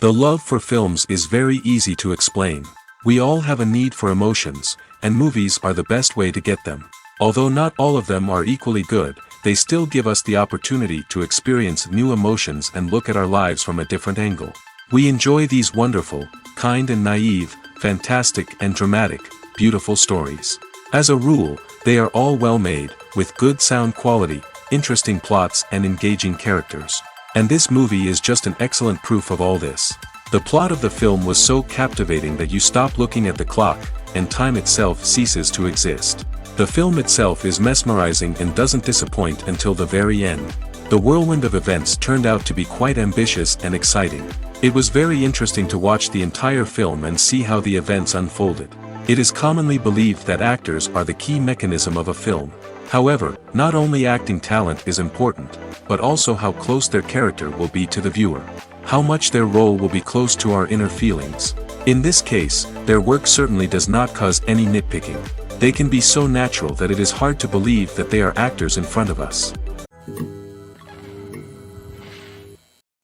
The love for films is very easy to explain. We all have a need for emotions, and movies are the best way to get them. Although not all of them are equally good, they still give us the opportunity to experience new emotions and look at our lives from a different angle. We enjoy these wonderful, kind and naive, fantastic and dramatic, beautiful stories. As a rule, they are all well made, with good sound quality, interesting plots and engaging characters. And this movie is just an excellent proof of all this. The plot of the film was so captivating that you stop looking at the clock, and time itself ceases to exist. The film itself is mesmerizing and doesn't disappoint until the very end. The whirlwind of events turned out to be quite ambitious and exciting. It was very interesting to watch the entire film and see how the events unfolded. It is commonly believed that actors are the key mechanism of a film. However, not only acting talent is important, but also how close their character will be to the viewer. How much their role will be close to our inner feelings. In this case, their work certainly does not cause any nitpicking. They can be so natural that it is hard to believe that they are actors in front of us.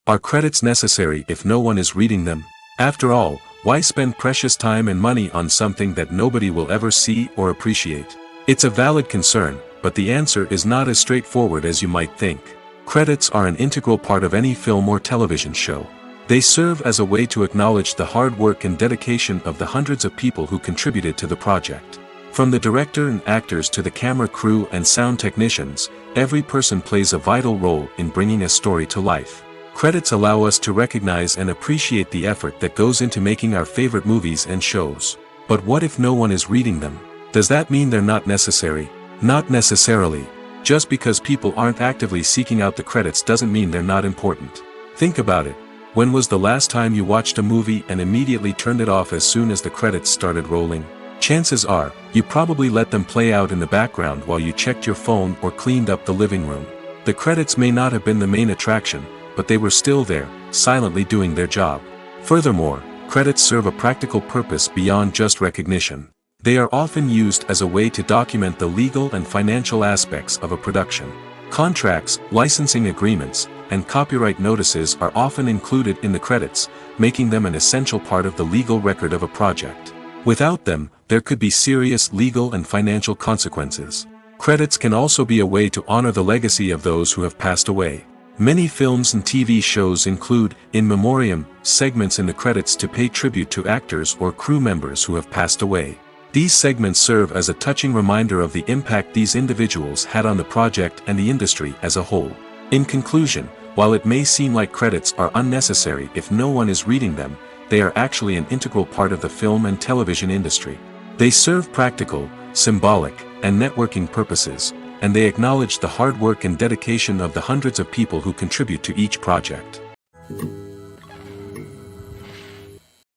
Are credits necessary if no one is reading them? After all, why spend precious time and money on something that nobody will ever see or appreciate? It's a valid concern, but the answer is not as straightforward as you might think. Credits are an integral part of any film or television show. They serve as a way to acknowledge the hard work and dedication of the hundreds of people who contributed to the project. From the director and actors to the camera crew and sound technicians, every person plays a vital role in bringing a story to life. Credits allow us to recognize and appreciate the effort that goes into making our favorite movies and shows. But what if no one is reading them? Does that mean they're not necessary? Not necessarily. Just because people aren't actively seeking out the credits doesn't mean they're not important. Think about it. When was the last time you watched a movie and immediately turned it off as soon as the credits started rolling? Chances are, you probably let them play out in the background while you checked your phone or cleaned up the living room. The credits may not have been the main attraction, but they were still there, silently doing their job. Furthermore, credits serve a practical purpose beyond just recognition. They are often used as a way to document the legal and financial aspects of a production. Contracts, licensing agreements, and copyright notices are often included in the credits, making them an essential part of the legal record of a project. Without them, there could be serious legal and financial consequences. Credits can also be a way to honor the legacy of those who have passed away. Many films and TV shows include, in memoriam, segments in the credits to pay tribute to actors or crew members who have passed away. These segments serve as a touching reminder of the impact these individuals had on the project and the industry as a whole. In conclusion, while it may seem like credits are unnecessary if no one is reading them, they are actually an integral part of the film and television industry. They serve practical, symbolic, and networking purposes, and they acknowledge the hard work and dedication of the hundreds of people who contribute to each project.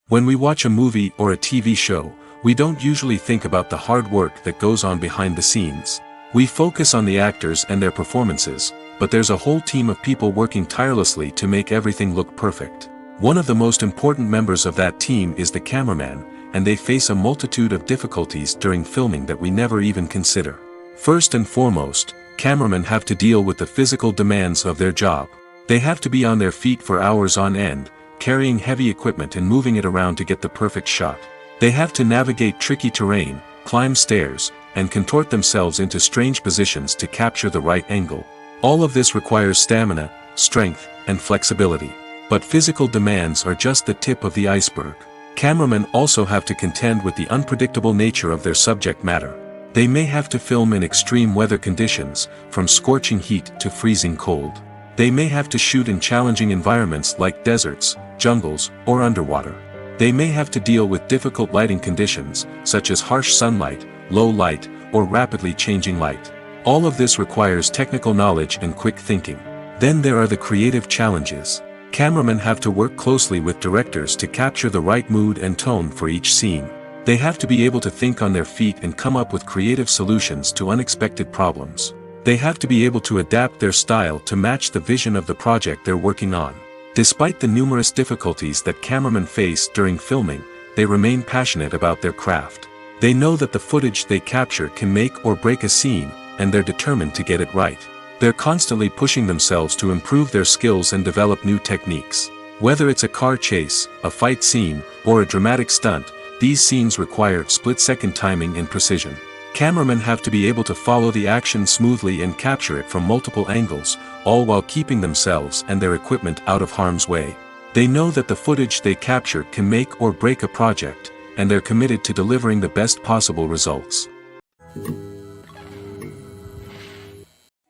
When we watch a movie or a TV show, we don't usually think about the hard work that goes on behind the scenes. We focus on the actors and their performances, but there's a whole team of people working tirelessly to make everything look perfect. One of the most important members of that team is the cameraman, and they face a multitude of difficulties during filming that we never even consider. First and foremost, cameramen have to deal with the physical demands of their job. They have to be on their feet for hours on end, carrying heavy equipment and moving it around to get the perfect shot. They have to navigate tricky terrain, climb stairs, and contort themselves into strange positions to capture the right angle. All of this requires stamina, strength, and flexibility. But physical demands are just the tip of the iceberg. Cameramen also have to contend with the unpredictable nature of their subject matter. They may have to film in extreme weather conditions, from scorching heat to freezing cold. They may have to shoot in challenging environments like deserts, jungles, or underwater. They may have to deal with difficult lighting conditions, such as harsh sunlight, low light, or rapidly changing light. All of this requires technical knowledge and quick thinking. Then there are the creative challenges. Cameramen have to work closely with directors to capture the right mood and tone for each scene. They have to be able to think on their feet and come up with creative solutions to unexpected problems. They have to be able to adapt their style to match the vision of the project they're working on. Despite the numerous difficulties that cameramen face during filming, they remain passionate about their craft. They know that the footage they capture can make or break a scene, and they're determined to get it right. They're constantly pushing themselves to improve their skills and develop new techniques. Whether it's a car chase, a fight scene, or a dramatic stunt, these scenes require split-second timing and precision. Cameramen have to be able to follow the action smoothly and capture it from multiple angles, all while keeping themselves and their equipment out of harm's way. They know that the footage they capture can make or break a project, and they're committed to delivering the best possible results.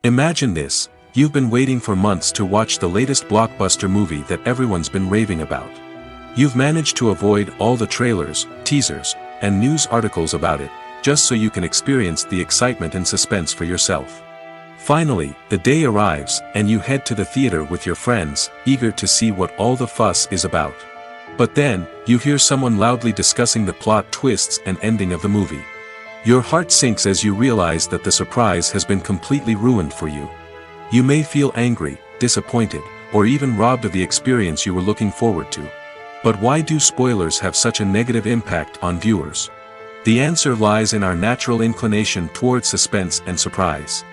Imagine this: you've been waiting for months to watch the latest blockbuster movie that everyone's been raving about. You've managed to avoid all the trailers, teasers, and news articles about it, just so you can experience the excitement and suspense for yourself. Finally, the day arrives, and you head to the theater with your friends, eager to see what all the fuss is about. But then, you hear someone loudly discussing the plot twists and ending of the movie. Your heart sinks as you realize that the surprise has been completely ruined for you. You may feel angry, disappointed, or even robbed of the experience you were looking forward to. But why do spoilers have such a negative impact on viewers? The answer lies in our natural inclination toward suspense and surprise.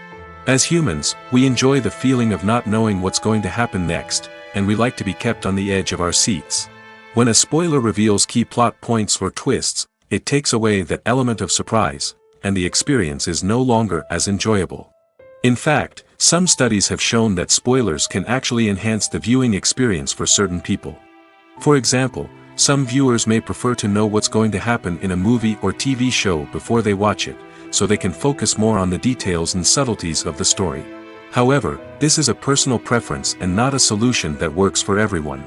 As humans, we enjoy the feeling of not knowing what's going to happen next, and we like to be kept on the edge of our seats. When a spoiler reveals key plot points or twists, it takes away that element of surprise, and the experience is no longer as enjoyable. In fact, some studies have shown that spoilers can actually enhance the viewing experience for certain people. For example, some viewers may prefer to know what's going to happen in a movie or TV show before they watch it, so they can focus more on the details and subtleties of the story. However, this is a personal preference and not a solution that works for everyone.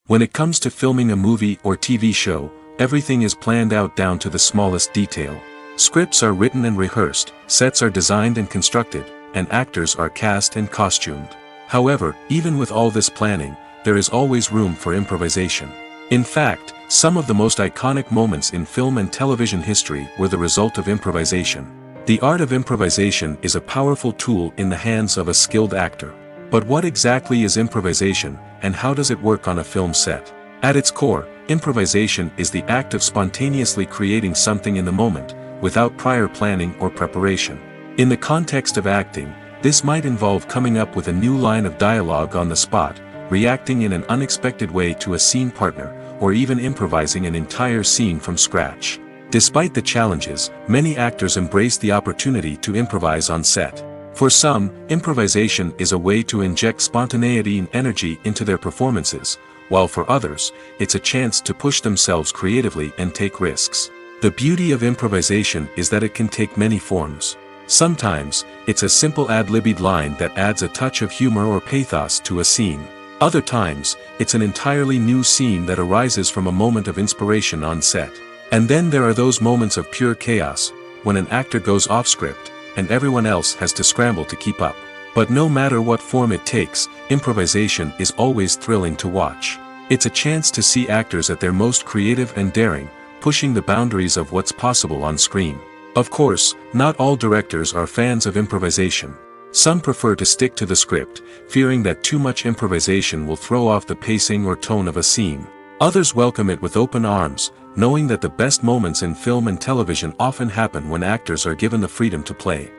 When it comes to filming a movie or TV show, everything is planned out down to the smallest detail. Scripts are written and rehearsed, sets are designed and constructed, and actors are cast and costumed. However, even with all this planning, there is always room for improvisation. In fact, some of the most iconic moments in film and television history were the result of improvisation. The art of improvisation is a powerful tool in the hands of a skilled actor. But what exactly is improvisation, and how does it work on a film set? At its core, improvisation is the act of spontaneously creating something in the moment, without prior planning or preparation. In the context of acting, this might involve coming up with a new line of dialogue on the spot, reacting in an unexpected way to a scene partner, or even improvising an entire scene from scratch. Despite the challenges, many actors embrace the opportunity to improvise on set. For some, improvisation is a way to inject spontaneity and energy into their performances, while for others, it's a chance to push themselves creatively and take risks. The beauty of improvisation is that it can take many forms. Sometimes, it's a simple ad-libbed line that adds a touch of humor or pathos to a scene. Other times, it's an entirely new scene that arises from a moment of inspiration on set. And then there are those moments of pure chaos, when an actor goes off script, and everyone else has to scramble to keep up. But no matter what form it takes, improvisation is always thrilling to watch. It's a chance to see actors at their most creative and daring, pushing the boundaries of what's possible on screen. Of course, not all directors are fans of improvisation. Some prefer to stick to the script, fearing that too much improvisation will throw off the pacing or tone of a scene. Others welcome it with open arms, knowing that the best moments in film and television often happen when actors are given the freedom to play.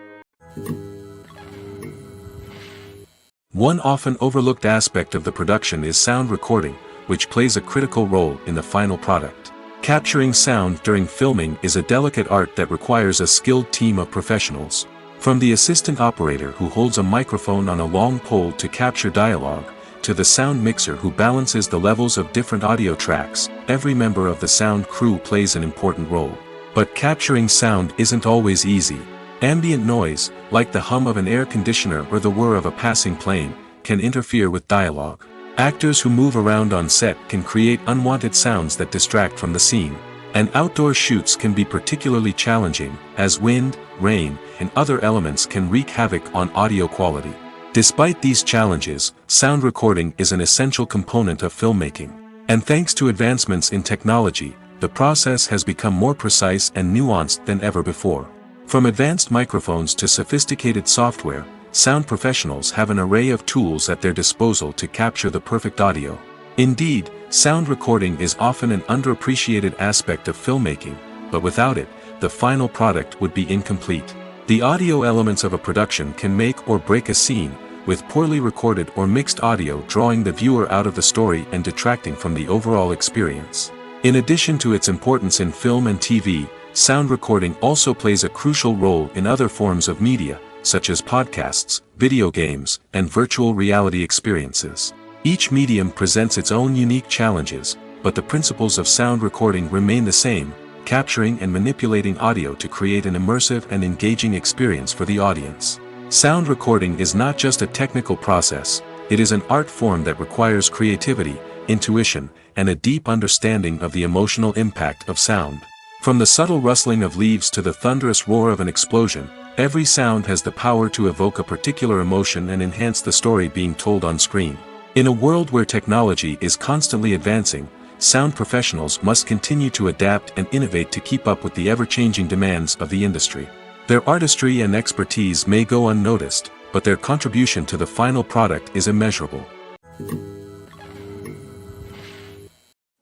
One often overlooked aspect of the production is sound recording, which plays a critical role in the final product. Capturing sound during filming is a delicate art that requires a skilled team of professionals. From the assistant operator who holds a microphone on a long pole to capture dialogue, to the sound mixer who balances the levels of different audio tracks, every member of the sound crew plays an important role. But capturing sound isn't always easy. Ambient noise, like the hum of an air conditioner or the whir of a passing plane, can interfere with dialogue. Actors who move around on set can create unwanted sounds that distract from the scene. And outdoor shoots can be particularly challenging, as wind, rain, and other elements can wreak havoc on audio quality. Despite these challenges, sound recording is an essential component of filmmaking. And thanks to advancements in technology, the process has become more precise and nuanced than ever before. From advanced microphones to sophisticated software, sound professionals have an array of tools at their disposal to capture the perfect audio. Indeed, sound recording is often an underappreciated aspect of filmmaking, but without it, the final product would be incomplete. The audio elements of a production can make or break a scene, with poorly recorded or mixed audio drawing the viewer out of the story and detracting from the overall experience. In addition to its importance in film and TV, sound recording also plays a crucial role in other forms of media, such as podcasts, video games, and virtual reality experiences. Each medium presents its own unique challenges, but the principles of sound recording remain the same, capturing and manipulating audio to create an immersive and engaging experience for the audience. Sound recording is not just a technical process, it is an art form that requires creativity, intuition, and a deep understanding of the emotional impact of sound. From the subtle rustling of leaves to the thunderous roar of an explosion, every sound has the power to evoke a particular emotion and enhance the story being told on screen. In a world where technology is constantly advancing, sound professionals must continue to adapt and innovate to keep up with the ever-changing demands of the industry. Their artistry and expertise may go unnoticed, but their contribution to the final product is immeasurable.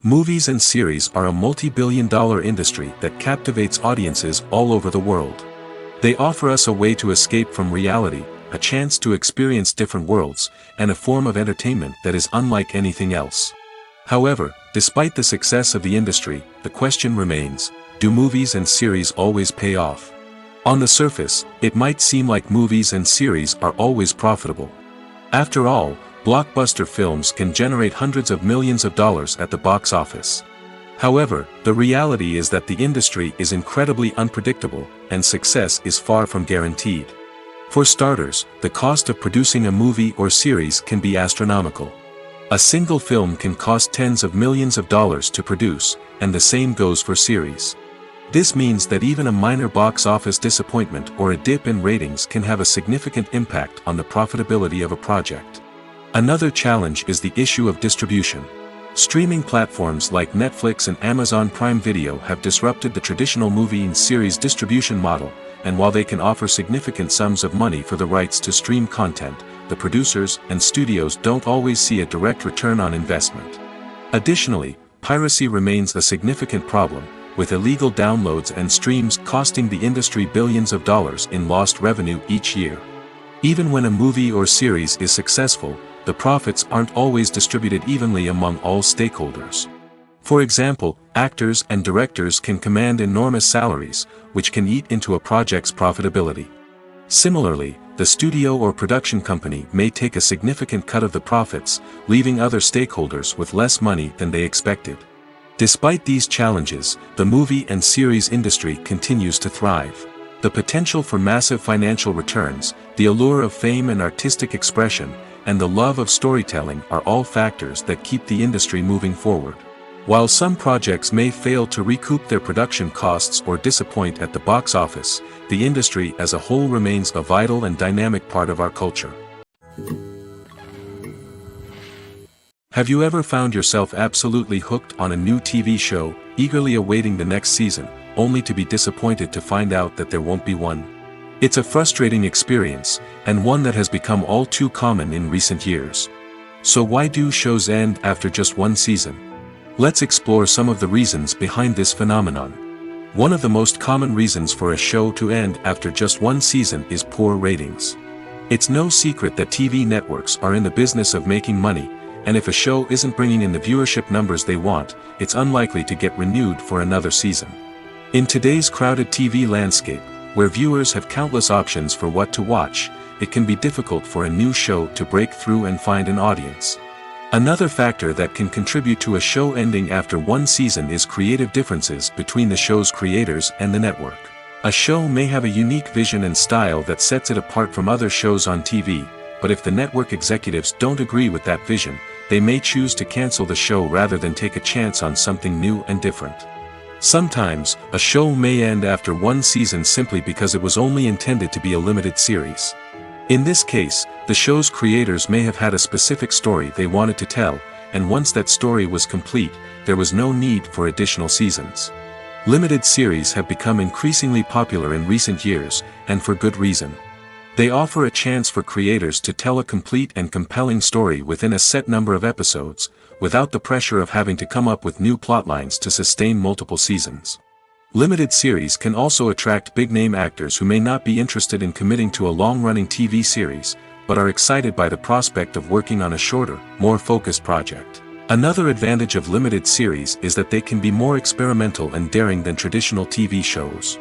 Movies and series are a multi-billion-dollar industry that captivates audiences all over the world. They offer us a way to escape from reality, a chance to experience different worlds, and a form of entertainment that is unlike anything else. However, despite the success of the industry, the question remains, do movies and series always pay off? On the surface, it might seem like movies and series are always profitable. After all, blockbuster films can generate hundreds of millions of dollars at the box office. However, the reality is that the industry is incredibly unpredictable, and success is far from guaranteed. For starters, the cost of producing a movie or series can be astronomical. A single film can cost tens of millions of dollars to produce, and the same goes for series. This means that even a minor box office disappointment or a dip in ratings can have a significant impact on the profitability of a project. Another challenge is the issue of distribution. Streaming platforms like Netflix and Amazon Prime Video have disrupted the traditional movie and series distribution model, and while they can offer significant sums of money for the rights to stream content, the producers and studios don't always see a direct return on investment. Additionally, piracy remains a significant problem, with illegal downloads and streams costing the industry billions of dollars in lost revenue each year. Even when a movie or series is successful, the profits aren't always distributed evenly among all stakeholders. For example, actors and directors can command enormous salaries, which can eat into a project's profitability. Similarly, the studio or production company may take a significant cut of the profits, leaving other stakeholders with less money than they expected. Despite these challenges, the movie and series industry continues to thrive. The potential for massive financial returns, the allure of fame and artistic expression, and the love of storytelling are all factors that keep the industry moving forward. While some projects may fail to recoup their production costs or disappoint at the box office, the industry as a whole remains a vital and dynamic part of our culture. Have you ever found yourself absolutely hooked on a new TV show, eagerly awaiting the next season, only to be disappointed to find out that there won't be one? It's a frustrating experience, and one that has become all too common in recent years. So why do shows end after just one season? Let's explore some of the reasons behind this phenomenon. One of the most common reasons for a show to end after just one season is poor ratings. It's no secret that TV networks are in the business of making money, and if a show isn't bringing in the viewership numbers they want, it's unlikely to get renewed for another season. In today's crowded TV landscape, where viewers have countless options for what to watch, it can be difficult for a new show to break through and find an audience. Another factor that can contribute to a show ending after one season is creative differences between the show's creators and the network. A show may have a unique vision and style that sets it apart from other shows on TV, but if the network executives don't agree with that vision, they may choose to cancel the show rather than take a chance on something new and different. Sometimes, a show may end after one season simply because it was only intended to be a limited series. In this case, the show's creators may have had a specific story they wanted to tell, and once that story was complete, there was no need for additional seasons. Limited series have become increasingly popular in recent years, and for good reason. They offer a chance for creators to tell a complete and compelling story within a set number of episodes, without the pressure of having to come up with new plotlines to sustain multiple seasons. Limited series can also attract big-name actors who may not be interested in committing to a long-running TV series, but are excited by the prospect of working on a shorter, more focused project. Another advantage of limited series is that they can be more experimental and daring than traditional TV shows.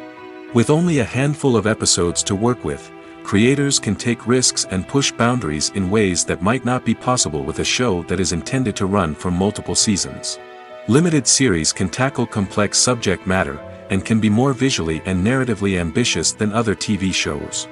With only a handful of episodes to work with, creators can take risks and push boundaries in ways that might not be possible with a show that is intended to run for multiple seasons. Limited series can tackle complex subject matter, and can be more visually and narratively ambitious than other TV shows.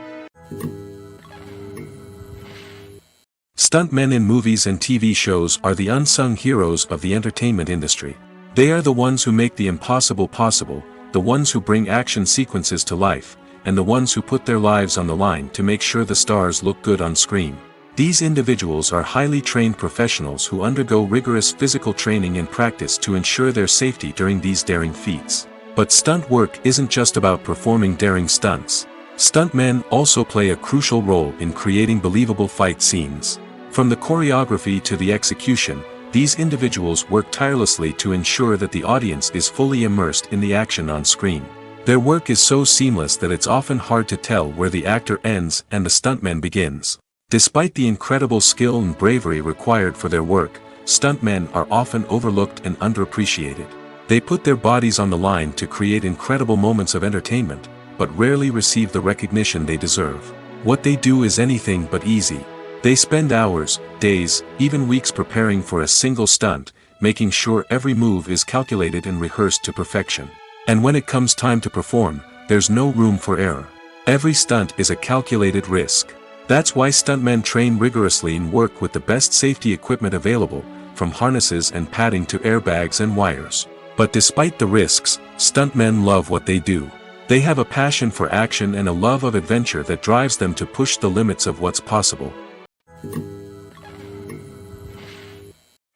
Stuntmen in movies and TV shows are the unsung heroes of the entertainment industry. They are the ones who make the impossible possible, the ones who bring action sequences to life, and the ones who put their lives on the line to make sure the stars look good on screen. These individuals are highly trained professionals who undergo rigorous physical training and practice to ensure their safety during these daring feats. But stunt work isn't just about performing daring stunts. Stuntmen also play a crucial role in creating believable fight scenes. From the choreography to the execution, these individuals work tirelessly to ensure that the audience is fully immersed in the action on screen. Their work is so seamless that it's often hard to tell where the actor ends and the stuntman begins. Despite the incredible skill and bravery required for their work, stuntmen are often overlooked and underappreciated. They put their bodies on the line to create incredible moments of entertainment, but rarely receive the recognition they deserve. What they do is anything but easy. They spend hours, days, even weeks preparing for a single stunt, making sure every move is calculated and rehearsed to perfection. And when it comes time to perform, there's no room for error. Every stunt is a calculated risk. That's why stuntmen train rigorously and work with the best safety equipment available, from harnesses and padding to airbags and wires. But despite the risks, stuntmen love what they do. They have a passion for action and a love of adventure that drives them to push the limits of what's possible.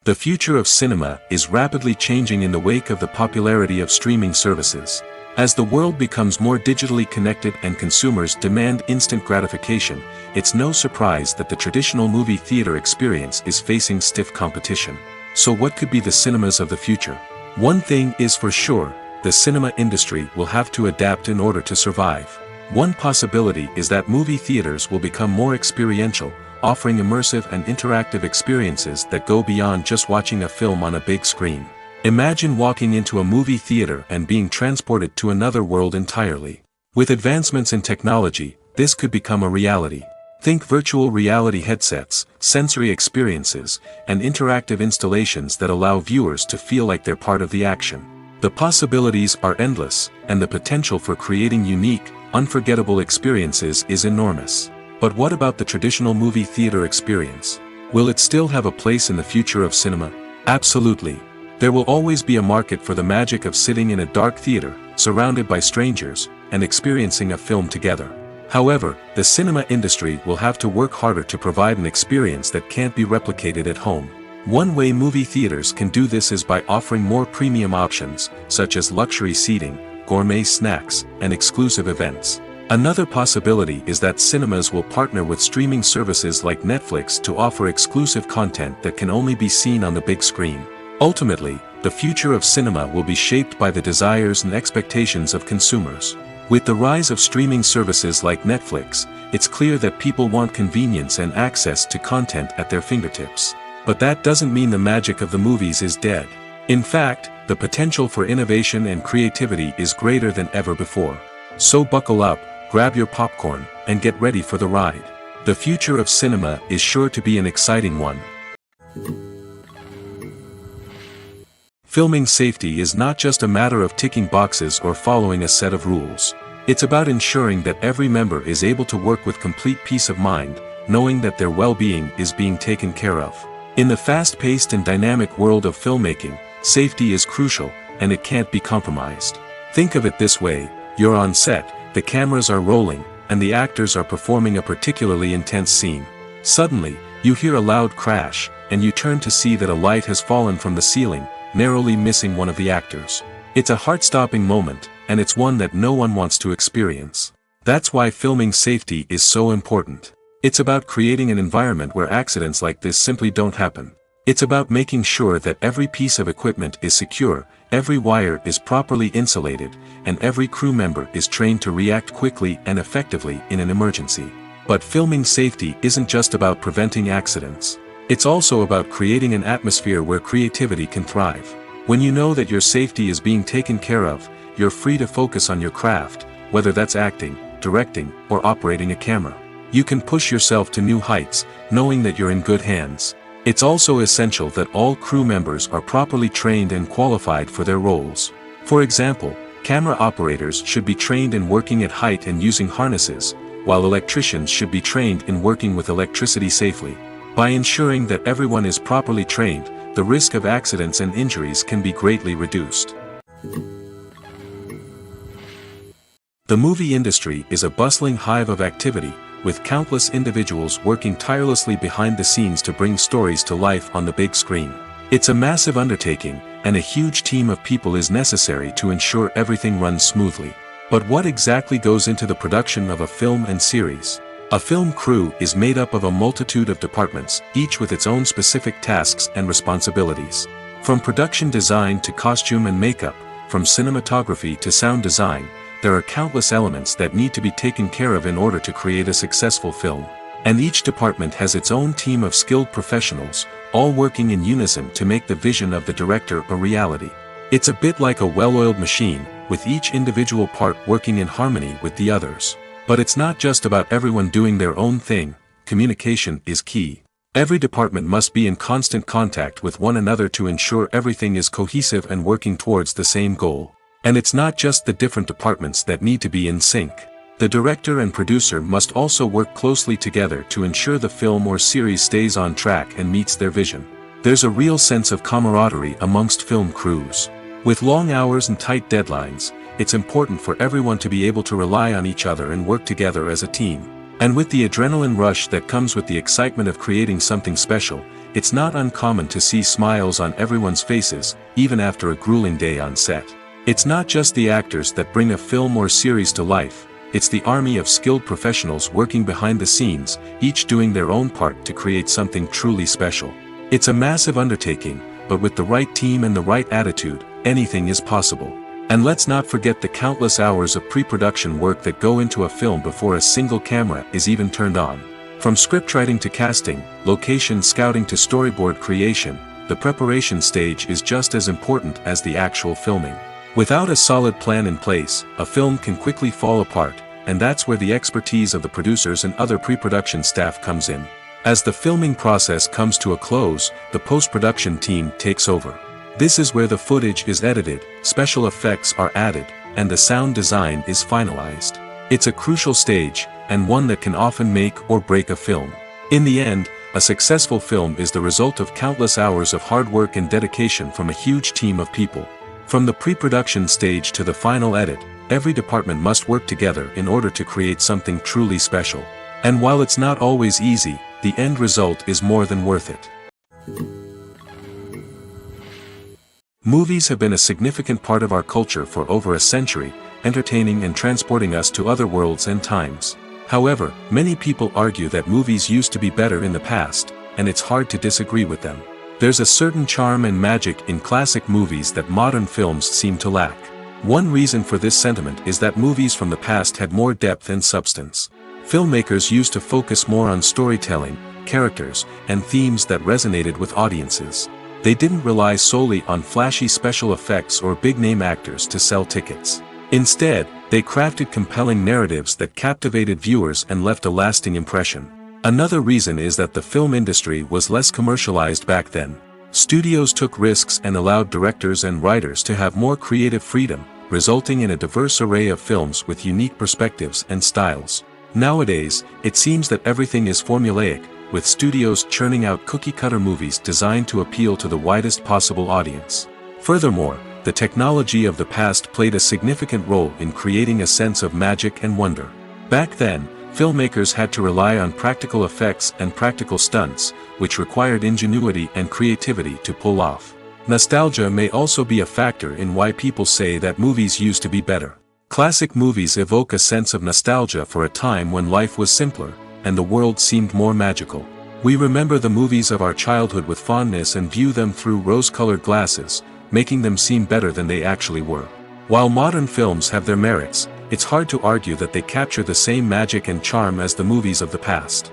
The future of cinema is rapidly changing in the wake of the popularity of streaming services. As the world becomes more digitally connected and consumers demand instant gratification, it's no surprise that the traditional movie theater experience is facing stiff competition. So what could be the cinemas of the future? One thing is for sure, the cinema industry will have to adapt in order to survive. One possibility is that movie theaters will become more experiential, offering immersive and interactive experiences that go beyond just watching a film on a big screen. Imagine walking into a movie theater and being transported to another world entirely. With advancements in technology, this could become a reality. Think virtual reality headsets, sensory experiences, and interactive installations that allow viewers to feel like they're part of the action. The possibilities are endless, and the potential for creating unique, unforgettable experiences is enormous. But what about the traditional movie theater experience? Will it still have a place in the future of cinema? Absolutely. There will always be a market for the magic of sitting in a dark theater, surrounded by strangers, and experiencing a film together. However, the cinema industry will have to work harder to provide an experience that can't be replicated at home. One way movie theaters can do this is by offering more premium options, such as luxury seating, gourmet snacks, and exclusive events. Another possibility is that cinemas will partner with streaming services like Netflix to offer exclusive content that can only be seen on the big screen. Ultimately, the future of cinema will be shaped by the desires and expectations of consumers. With the rise of streaming services like Netflix, it's clear that people want convenience and access to content at their fingertips. But that doesn't mean the magic of the movies is dead. In fact, the potential for innovation and creativity is greater than ever before. So buckle up, grab your popcorn, and get ready for the ride. The future of cinema is sure to be an exciting one. Filming safety is not just a matter of ticking boxes or following a set of rules. It's about ensuring that every member is able to work with complete peace of mind, knowing that their well-being is being taken care of. In the fast-paced and dynamic world of filmmaking, safety is crucial, and it can't be compromised. Think of it this way: you're on set, the cameras are rolling, and the actors are performing a particularly intense scene. Suddenly, you hear a loud crash, and you turn to see that a light has fallen from the ceiling, narrowly missing one of the actors. It's a heart-stopping moment, and it's one that no one wants to experience. That's why filming safety is so important. It's about creating an environment where accidents like this simply don't happen. It's about making sure that every piece of equipment is secure, every wire is properly insulated, and every crew member is trained to react quickly and effectively in an emergency. But filming safety isn't just about preventing accidents. It's also about creating an atmosphere where creativity can thrive. When you know that your safety is being taken care of, you're free to focus on your craft, whether that's acting, directing, or operating a camera. You can push yourself to new heights, knowing that you're in good hands. It's also essential that all crew members are properly trained and qualified for their roles. For example, camera operators should be trained in working at height and using harnesses, while electricians should be trained in working with electricity safely. By ensuring that everyone is properly trained, the risk of accidents and injuries can be greatly reduced. The movie industry is a bustling hive of activity, with countless individuals working tirelessly behind the scenes to bring stories to life on the big screen. It's a massive undertaking, and a huge team of people is necessary to ensure everything runs smoothly. But what exactly goes into the production of a film and series? A film crew is made up of a multitude of departments, each with its own specific tasks and responsibilities. From production design to costume and makeup, from cinematography to sound design, there are countless elements that need to be taken care of in order to create a successful film. And each department has its own team of skilled professionals, all working in unison to make the vision of the director a reality. It's a bit like a well-oiled machine, with each individual part working in harmony with the others. But it's not just about everyone doing their own thing. Communication is key. Every department must be in constant contact with one another to ensure everything is cohesive and working towards the same goal. And it's not just the different departments that need to be in sync. The director and producer must also work closely together to ensure the film or series stays on track and meets their vision. There's a real sense of camaraderie amongst film crews. With long hours and tight deadlines, it's important for everyone to be able to rely on each other and work together as a team. And with the adrenaline rush that comes with the excitement of creating something special, it's not uncommon to see smiles on everyone's faces, even after a grueling day on set. It's not just the actors that bring a film or series to life, it's the army of skilled professionals working behind the scenes, each doing their own part to create something truly special. It's a massive undertaking, but with the right team and the right attitude, anything is possible. And let's not forget the countless hours of pre-production work that go into a film before a single camera is even turned on. From scriptwriting to casting, location scouting to storyboard creation, the preparation stage is just as important as the actual filming. Without a solid plan in place, a film can quickly fall apart, and that's where the expertise of the producers and other pre-production staff comes in. As the filming process comes to a close, the post-production team takes over. This is where the footage is edited, special effects are added, and the sound design is finalized. It's a crucial stage, and one that can often make or break a film. In the end, a successful film is the result of countless hours of hard work and dedication from a huge team of people. From the pre-production stage to the final edit, every department must work together in order to create something truly special. And while it's not always easy, the end result is more than worth it. Movies have been a significant part of our culture for over a century, entertaining and transporting us to other worlds and times. However, many people argue that movies used to be better in the past, and it's hard to disagree with them. There's a certain charm and magic in classic movies that modern films seem to lack. One reason for this sentiment is that movies from the past had more depth and substance. Filmmakers used to focus more on storytelling, characters, and themes that resonated with audiences. They didn't rely solely on flashy special effects or big-name actors to sell tickets. Instead, they crafted compelling narratives that captivated viewers and left a lasting impression. Another reason is that the film industry was less commercialized back then. Studios took risks and allowed directors and writers to have more creative freedom, resulting in a diverse array of films with unique perspectives and styles. Nowadays, it seems that everything is formulaic, with studios churning out cookie-cutter movies designed to appeal to the widest possible audience. Furthermore, the technology of the past played a significant role in creating a sense of magic and wonder. Back then, filmmakers had to rely on practical effects and practical stunts, which required ingenuity and creativity to pull off. Nostalgia may also be a factor in why people say that movies used to be better. Classic movies evoke a sense of nostalgia for a time when life was simpler, and the world seemed more magical. We remember the movies of our childhood with fondness and view them through rose-colored glasses, making them seem better than they actually were. While modern films have their merits, it's hard to argue that they capture the same magic and charm as the movies of the past.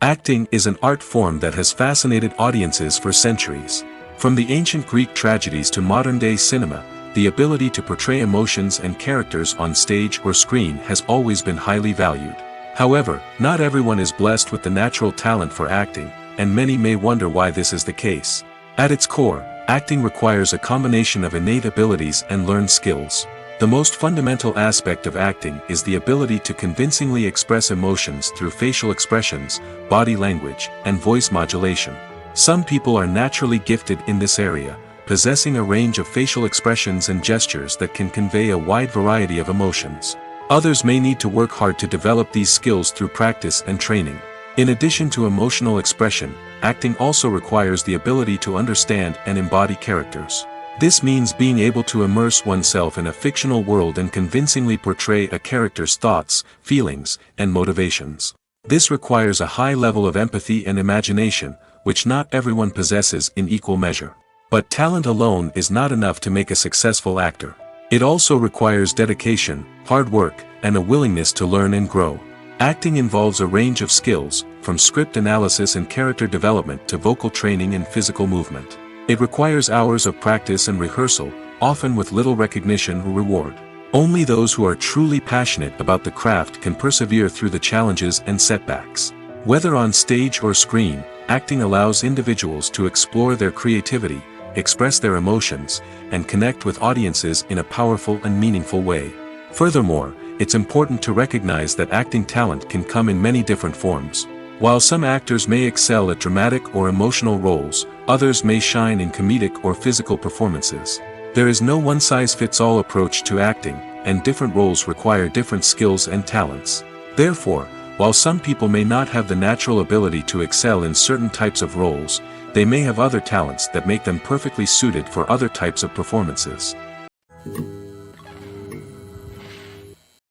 Acting is an art form that has fascinated audiences for centuries. From the ancient Greek tragedies to modern-day cinema, the ability to portray emotions and characters on stage or screen has always been highly valued. However, not everyone is blessed with the natural talent for acting, and many may wonder why this is the case. At its core, acting requires a combination of innate abilities and learned skills. The most fundamental aspect of acting is the ability to convincingly express emotions through facial expressions, body language, and voice modulation. Some people are naturally gifted in this area, possessing a range of facial expressions and gestures that can convey a wide variety of emotions. Others may need to work hard to develop these skills through practice and training. In addition to emotional expression, acting also requires the ability to understand and embody characters. This means being able to immerse oneself in a fictional world and convincingly portray a character's thoughts, feelings, and motivations. This requires a high level of empathy and imagination, which not everyone possesses in equal measure. But talent alone is not enough to make a successful actor. It also requires dedication, hard work, and a willingness to learn and grow. Acting involves a range of skills, from script analysis and character development to vocal training and physical movement. It requires hours of practice and rehearsal, often with little recognition or reward. Only those who are truly passionate about the craft can persevere through the challenges and setbacks. Whether on stage or screen, acting allows individuals to explore their creativity, express their emotions, and connect with audiences in a powerful and meaningful way. Furthermore, it's important to recognize that acting talent can come in many different forms. While some actors may excel at dramatic or emotional roles, others may shine in comedic or physical performances. There is no one-size-fits-all approach to acting, and different roles require different skills and talents. Therefore, while some people may not have the natural ability to excel in certain types of roles, they may have other talents that make them perfectly suited for other types of performances.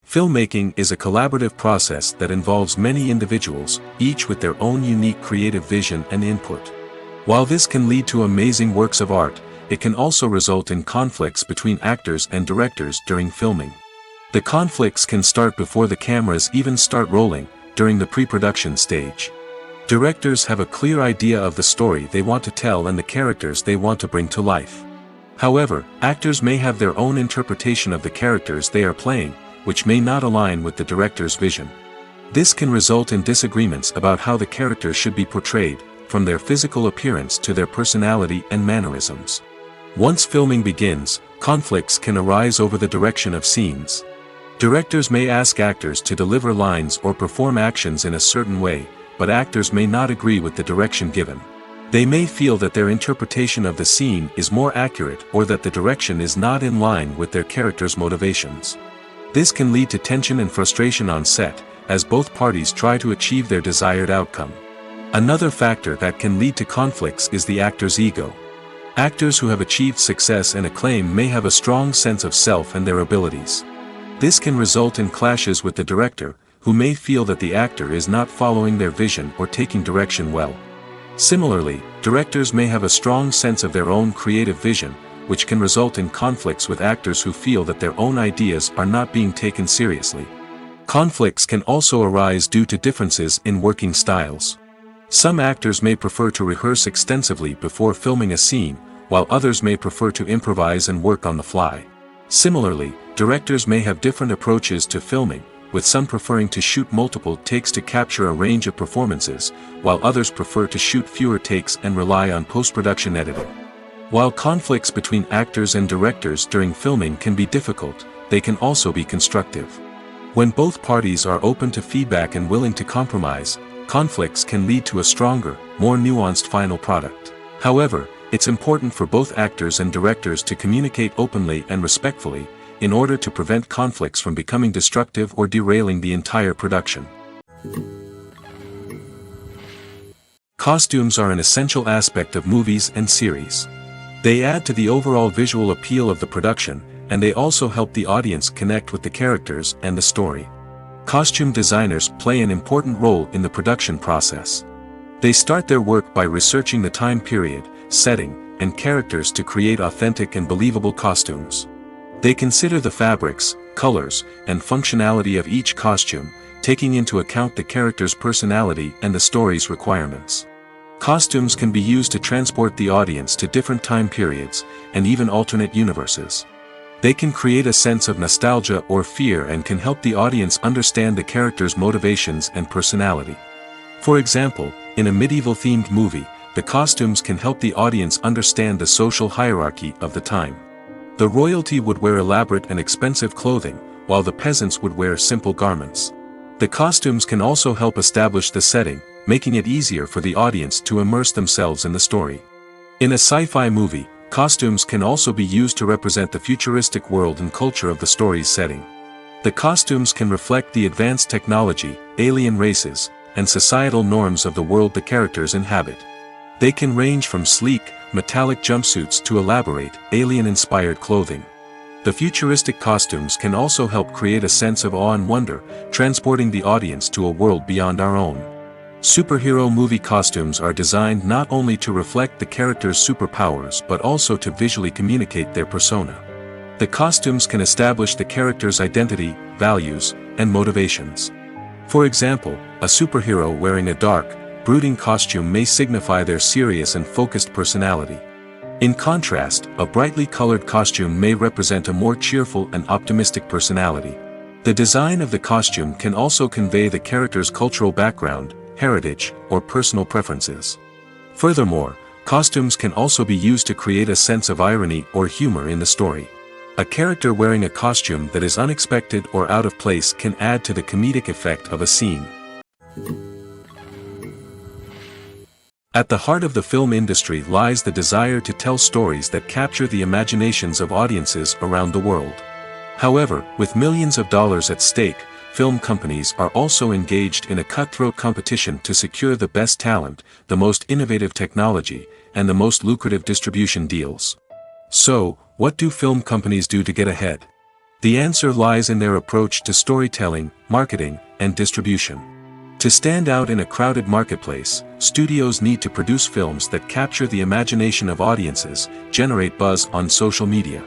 Filmmaking is a collaborative process that involves many individuals, each with their own unique creative vision and input. While this can lead to amazing works of art, it can also result in conflicts between actors and directors during filming. The conflicts can start before the cameras even start rolling, during the pre-production stage. Directors have a clear idea of the story they want to tell and the characters they want to bring to life. However, actors may have their own interpretation of the characters they are playing, which may not align with the director's vision. This can result in disagreements about how the characters should be portrayed, from their physical appearance to their personality and mannerisms. Once filming begins, conflicts can arise over the direction of scenes. Directors may ask actors to deliver lines or perform actions in a certain way, but actors may not agree with the direction given. They may feel that their interpretation of the scene is more accurate or that the direction is not in line with their character's motivations. This can lead to tension and frustration on set, as both parties try to achieve their desired outcome. Another factor that can lead to conflicts is the actor's ego. Actors who have achieved success and acclaim may have a strong sense of self and their abilities. This can result in clashes with the director, who may feel that the actor is not following their vision or taking direction well. Similarly, directors may have a strong sense of their own creative vision, which can result in conflicts with actors who feel that their own ideas are not being taken seriously. Conflicts can also arise due to differences in working styles. Some actors may prefer to rehearse extensively before filming a scene, while others may prefer to improvise and work on the fly. Similarly, directors may have different approaches to filming, with some preferring to shoot multiple takes to capture a range of performances, while others prefer to shoot fewer takes and rely on post-production editing. While conflicts between actors and directors during filming can be difficult, they can also be constructive. When both parties are open to feedback and willing to compromise, conflicts can lead to a stronger, more nuanced final product. However, it's important for both actors and directors to communicate openly and respectfully, in order to prevent conflicts from becoming destructive or derailing the entire production. Costumes are an essential aspect of movies and series. They add to the overall visual appeal of the production, and they also help the audience connect with the characters and the story. Costume designers play an important role in the production process. They start their work by researching the time period, setting, and characters to create authentic and believable costumes. They consider the fabrics, colors, and functionality of each costume, taking into account the character's personality and the story's requirements. Costumes can be used to transport the audience to different time periods, and even alternate universes. They can create a sense of nostalgia or fear and can help the audience understand the character's motivations and personality. For example, in a medieval-themed movie, the costumes can help the audience understand the social hierarchy of the time. The royalty would wear elaborate and expensive clothing, while the peasants would wear simple garments. The costumes can also help establish the setting, making it easier for the audience to immerse themselves in the story. In a sci-fi movie, costumes can also be used to represent the futuristic world and culture of the story's setting. The costumes can reflect the advanced technology, alien races, and societal norms of the world the characters inhabit. They can range from sleek, metallic jumpsuits to elaborate, alien-inspired clothing. The futuristic costumes can also help create a sense of awe and wonder, transporting the audience to a world beyond our own. Superhero movie costumes are designed not only to reflect the character's superpowers but also to visually communicate their persona. The costumes can establish the character's identity, values, and motivations. For example, a superhero wearing a dark, brooding costume may signify their serious and focused personality. In contrast, a brightly colored costume may represent a more cheerful and optimistic personality. The design of the costume can also convey the character's cultural background, heritage, or personal preferences. Furthermore, costumes can also be used to create a sense of irony or humor in the story. A character wearing a costume that is unexpected or out of place can add to the comedic effect of a scene. At the heart of the film industry lies the desire to tell stories that capture the imaginations of audiences around the world. However, with millions of dollars at stake, film companies are also engaged in a cutthroat competition to secure the best talent, the most innovative technology, and the most lucrative distribution deals. So, what do film companies do to get ahead? The answer lies in their approach to storytelling, marketing, and distribution. To stand out in a crowded marketplace, studios need to produce films that capture the imagination of audiences, generate buzz on social media.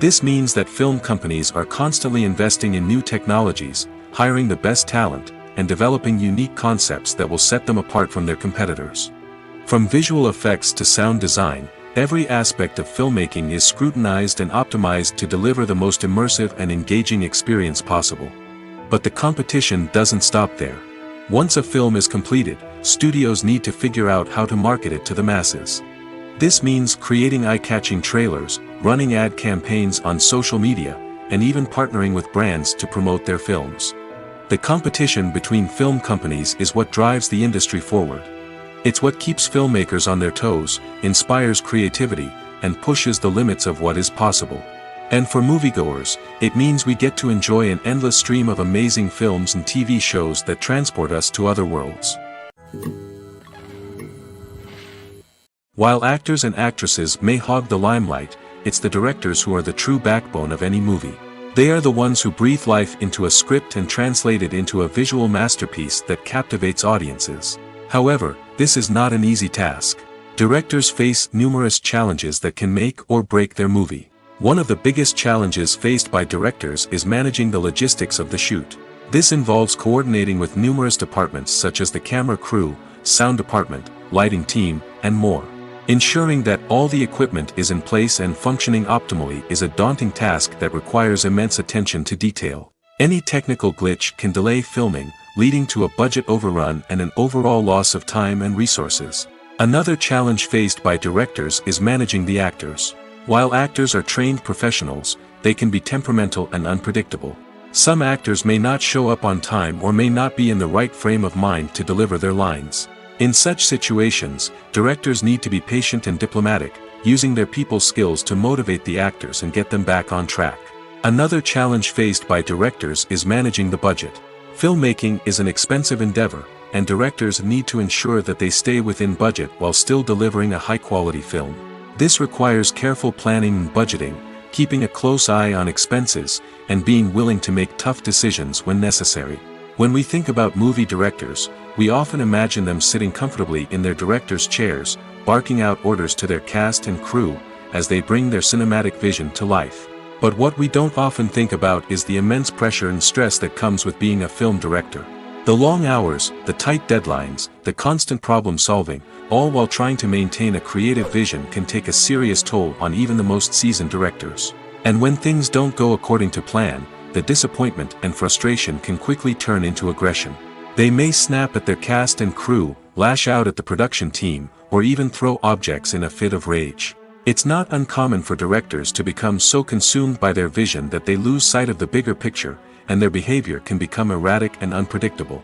This means that film companies are constantly investing in new technologies, hiring the best talent, and developing unique concepts that will set them apart from their competitors. From visual effects to sound design, every aspect of filmmaking is scrutinized and optimized to deliver the most immersive and engaging experience possible. But the competition doesn't stop there. Once a film is completed, studios need to figure out how to market it to the masses. This means creating eye-catching trailers, running ad campaigns on social media, and even partnering with brands to promote their films. The competition between film companies is what drives the industry forward. It's what keeps filmmakers on their toes, inspires creativity, and pushes the limits of what is possible. And for moviegoers, it means we get to enjoy an endless stream of amazing films and TV shows that transport us to other worlds. While actors and actresses may hog the limelight, it's the directors who are the true backbone of any movie. They are the ones who breathe life into a script and translate it into a visual masterpiece that captivates audiences. However, this is not an easy task. Directors face numerous challenges that can make or break their movie. One of the biggest challenges faced by directors is managing the logistics of the shoot. This involves coordinating with numerous departments such as the camera crew, sound department, lighting team, and more. Ensuring that all the equipment is in place and functioning optimally is a daunting task that requires immense attention to detail. Any technical glitch can delay filming, leading to a budget overrun and an overall loss of time and resources. Another challenge faced by directors is managing the actors. While actors are trained professionals, they can be temperamental and unpredictable. Some actors may not show up on time or may not be in the right frame of mind to deliver their lines. In such situations, directors need to be patient and diplomatic, using their people skills to motivate the actors and get them back on track. Another challenge faced by directors is managing the budget. Filmmaking is an expensive endeavor, and directors need to ensure that they stay within budget while still delivering a high-quality film. This requires careful planning and budgeting, keeping a close eye on expenses, and being willing to make tough decisions when necessary. When we think about movie directors, we often imagine them sitting comfortably in their director's chairs, barking out orders to their cast and crew, as they bring their cinematic vision to life. But what we don't often think about is the immense pressure and stress that comes with being a film director. The long hours, the tight deadlines, the constant problem solving, all while trying to maintain a creative vision can take a serious toll on even the most seasoned directors. And when things don't go according to plan, the disappointment and frustration can quickly turn into aggression. They may snap at their cast and crew, lash out at the production team, or even throw objects in a fit of rage. It's not uncommon for directors to become so consumed by their vision that they lose sight of the bigger picture, and their behavior can become erratic and unpredictable.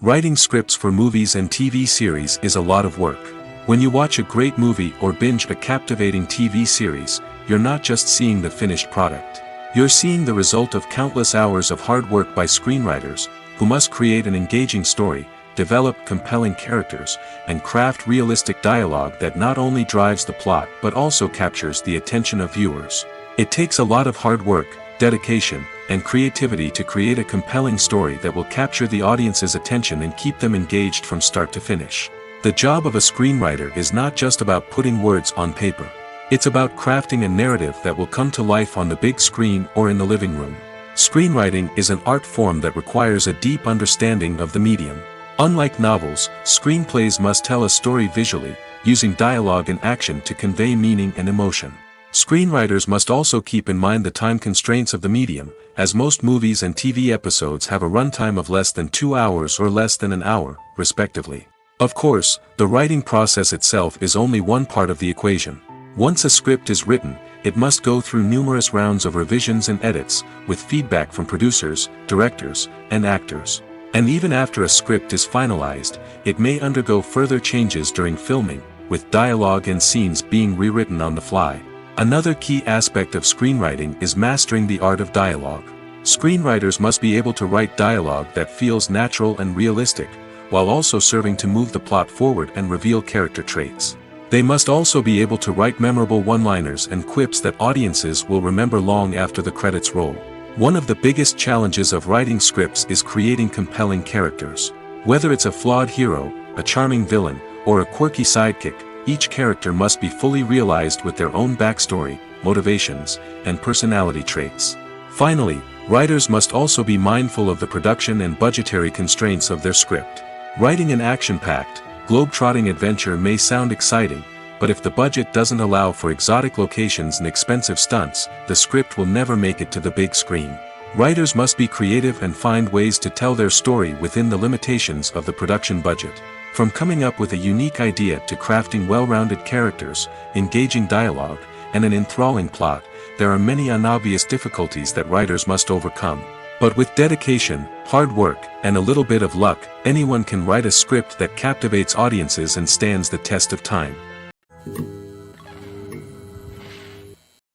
Writing scripts for movies and TV series is a lot of work. When you watch a great movie or binge a captivating TV series, you're not just seeing the finished product. You're seeing the result of countless hours of hard work by screenwriters, who must create an engaging story, develop compelling characters, and craft realistic dialogue that not only drives the plot but also captures the attention of viewers. It takes a lot of hard work, dedication, and creativity to create a compelling story that will capture the audience's attention and keep them engaged from start to finish. The job of a screenwriter is not just about putting words on paper. It's about crafting a narrative that will come to life on the big screen or in the living room. Screenwriting is an art form that requires a deep understanding of the medium. Unlike novels, screenplays must tell a story visually, using dialogue and action to convey meaning and emotion. Screenwriters must also keep in mind the time constraints of the medium, as most movies and TV episodes have a runtime of less than 2 hours or less than an hour, respectively. Of course, the writing process itself is only one part of the equation. Once a script is written, it must go through numerous rounds of revisions and edits, with feedback from producers, directors, and actors. And even after a script is finalized, it may undergo further changes during filming, with dialogue and scenes being rewritten on the fly. Another key aspect of screenwriting is mastering the art of dialogue. Screenwriters must be able to write dialogue that feels natural and realistic, while also serving to move the plot forward and reveal character traits. They must also be able to write memorable one-liners and quips that audiences will remember long after the credits roll. One of the biggest challenges of writing scripts is creating compelling characters. Whether it's a flawed hero, a charming villain, or a quirky sidekick, each character must be fully realized with their own backstory, motivations, and personality traits. Finally, writers must also be mindful of the production and budgetary constraints of their script. Writing an action-packed, globe-trotting adventure may sound exciting, but if the budget doesn't allow for exotic locations and expensive stunts, the script will never make it to the big screen. Writers must be creative and find ways to tell their story within the limitations of the production budget. From coming up with a unique idea to crafting well-rounded characters, engaging dialogue, and an enthralling plot, there are many unobvious difficulties that writers must overcome. But with dedication, hard work, and a little bit of luck, anyone can write a script that captivates audiences and stands the test of time.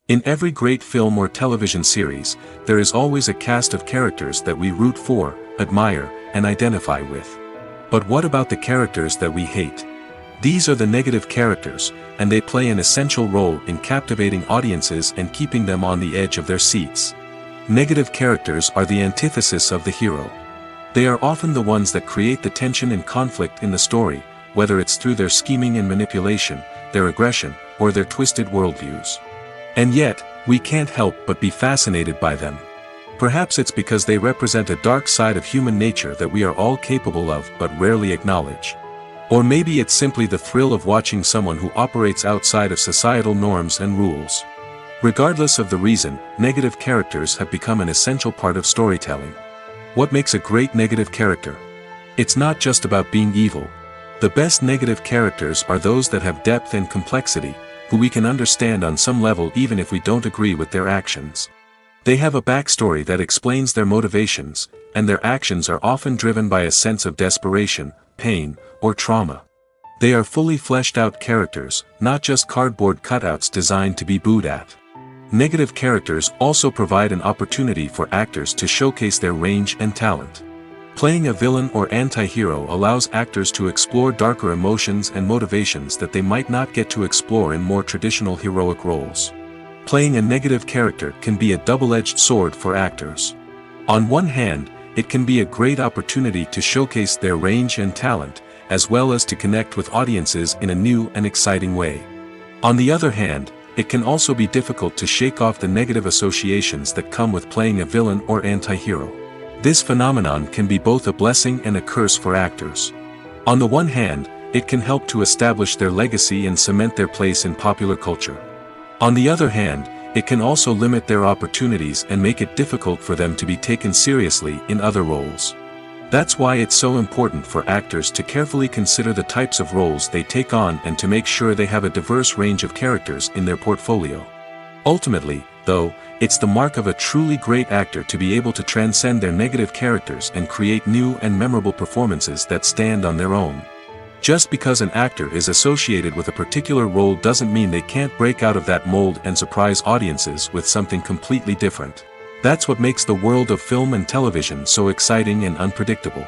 In every great film or television series, there is always a cast of characters that we root for, admire, and identify with. But what about the characters that we hate? These are the negative characters, and they play an essential role in captivating audiences and keeping them on the edge of their seats. Negative characters are the antithesis of the hero. They are often the ones that create the tension and conflict in the story, whether it's through their scheming and manipulation, their aggression, or their twisted worldviews. And yet, we can't help but be fascinated by them. Perhaps it's because they represent a dark side of human nature that we are all capable of but rarely acknowledge. Or maybe it's simply the thrill of watching someone who operates outside of societal norms and rules. Regardless of the reason, negative characters have become an essential part of storytelling. What makes a great negative character? It's not just about being evil. The best negative characters are those that have depth and complexity, who we can understand on some level even if we don't agree with their actions. They have a backstory that explains their motivations, and their actions are often driven by a sense of desperation, pain, or trauma. They are fully fleshed out characters, not just cardboard cutouts designed to be booed at. Negative characters also provide an opportunity for actors to showcase their range and talent. Playing a villain or anti-hero allows actors to explore darker emotions and motivations that they might not get to explore in more traditional heroic roles. Playing a negative character can be a double-edged sword for actors. On one hand, it can be a great opportunity to showcase their range and talent, as well as to connect with audiences in a new and exciting way. On the other hand, it can also be difficult to shake off the negative associations that come with playing a villain or anti-hero. This phenomenon can be both a blessing and a curse for actors. On the one hand, it can help to establish their legacy and cement their place in popular culture. On the other hand, it can also limit their opportunities and make it difficult for them to be taken seriously in other roles. That's why it's so important for actors to carefully consider the types of roles they take on and to make sure they have a diverse range of characters in their portfolio. Ultimately, though, it's the mark of a truly great actor to be able to transcend their negative characters and create new and memorable performances that stand on their own. Just because an actor is associated with a particular role doesn't mean they can't break out of that mold and surprise audiences with something completely different. That's what makes the world of film and television so exciting and unpredictable.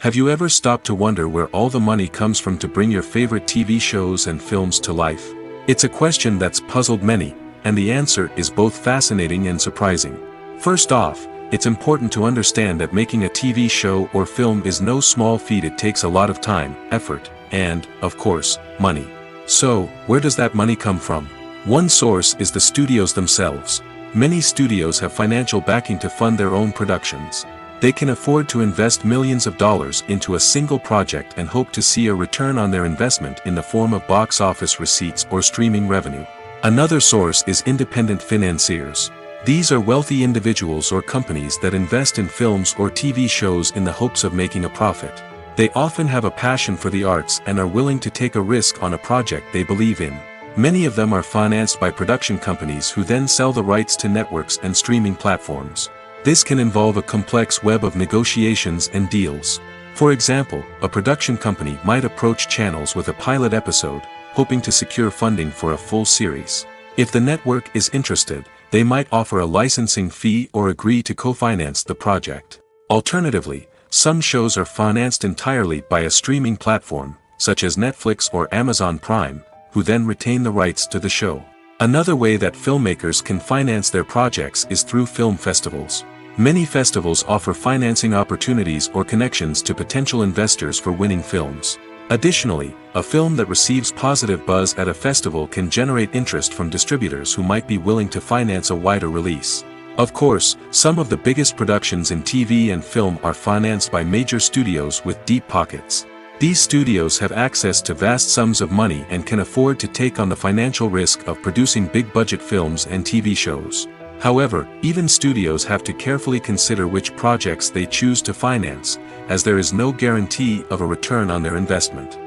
Have you ever stopped to wonder where all the money comes from to bring your favorite TV shows and films to life? It's a question that's puzzled many, and the answer is both fascinating and surprising. First off, it's important to understand that making a TV show or film is no small feat. It takes a lot of time, effort, and, of course, money. So, where does that money come from? One source is the studios themselves. Many studios have financial backing to fund their own productions. They can afford to invest millions of dollars into a single project and hope to see a return on their investment in the form of box office receipts or streaming revenue. Another source is independent financiers. These are wealthy individuals or companies that invest in films or TV shows in the hopes of making a profit. They often have a passion for the arts and are willing to take a risk on a project they believe in. Many of them are financed by production companies who then sell the rights to networks and streaming platforms. This can involve a complex web of negotiations and deals. For example, a production company might approach channels with a pilot episode, hoping to secure funding for a full series. If the network is interested, they might offer a licensing fee or agree to co-finance the project. Alternatively, some shows are financed entirely by a streaming platform, such as Netflix or Amazon Prime, who then retain the rights to the show. Another way that filmmakers can finance their projects is through film festivals. Many festivals offer financing opportunities or connections to potential investors for winning films. Additionally, a film that receives positive buzz at a festival can generate interest from distributors who might be willing to finance a wider release. Of course, some of the biggest productions in TV and film are financed by major studios with deep pockets. These studios have access to vast sums of money and can afford to take on the financial risk of producing big-budget films and TV shows. However, even studios have to carefully consider which projects they choose to finance, as there is no guarantee of a return on their investment.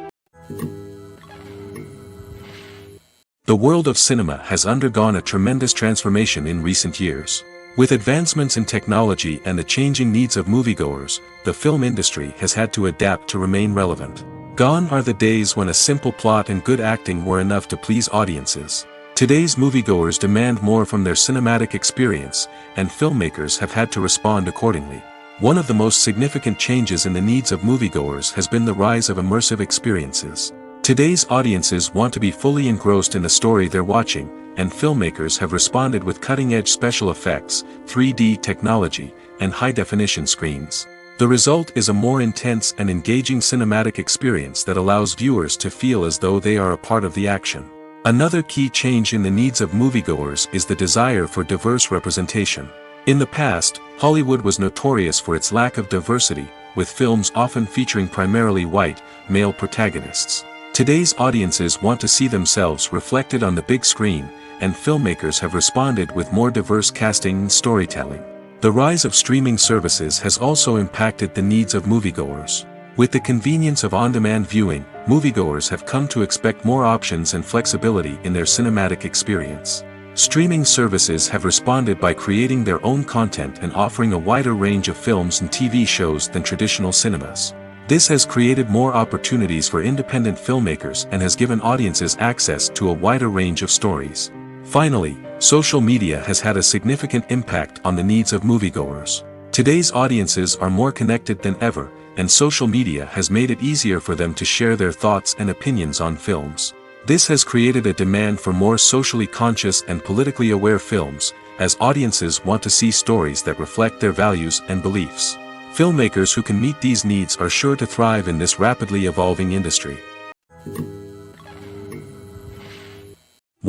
The world of cinema has undergone a tremendous transformation in recent years. With advancements in technology and the changing needs of moviegoers, the film industry has had to adapt to remain relevant. Gone are the days when a simple plot and good acting were enough to please audiences. Today's moviegoers demand more from their cinematic experience, and filmmakers have had to respond accordingly. One of the most significant changes in the needs of moviegoers has been the rise of immersive experiences. Today's audiences want to be fully engrossed in the story they're watching, and filmmakers have responded with cutting-edge special effects, 3D technology, and high-definition screens. The result is a more intense and engaging cinematic experience that allows viewers to feel as though they are a part of the action. Another key change in the needs of moviegoers is the desire for diverse representation. In the past, Hollywood was notorious for its lack of diversity, with films often featuring primarily white, male protagonists. Today's audiences want to see themselves reflected on the big screen, and filmmakers have responded with more diverse casting and storytelling. The rise of streaming services has also impacted the needs of moviegoers. With the convenience of on-demand viewing, moviegoers have come to expect more options and flexibility in their cinematic experience. Streaming services have responded by creating their own content and offering a wider range of films and TV shows than traditional cinemas. This has created more opportunities for independent filmmakers and has given audiences access to a wider range of stories. Finally, social media has had a significant impact on the needs of moviegoers. Today's audiences are more connected than ever, and social media has made it easier for them to share their thoughts and opinions on films. This has created a demand for more socially conscious and politically aware films, as audiences want to see stories that reflect their values and beliefs. Filmmakers who can meet these needs are sure to thrive in this rapidly evolving industry.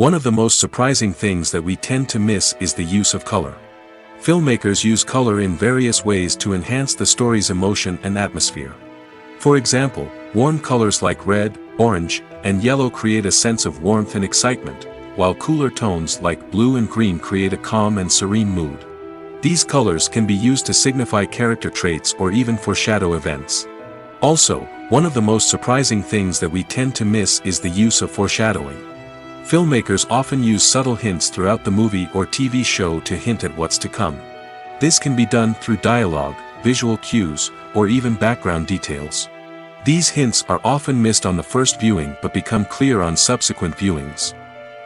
One of the most surprising things that we tend to miss is the use of color. Filmmakers use color in various ways to enhance the story's emotion and atmosphere. For example, warm colors like red, orange, and yellow create a sense of warmth and excitement, while cooler tones like blue and green create a calm and serene mood. These colors can be used to signify character traits or even foreshadow events. Also, one of the most surprising things that we tend to miss is the use of foreshadowing. Filmmakers often use subtle hints throughout the movie or TV show to hint at what's to come. This can be done through dialogue, visual cues, or even background details. These hints are often missed on the first viewing but become clear on subsequent viewings.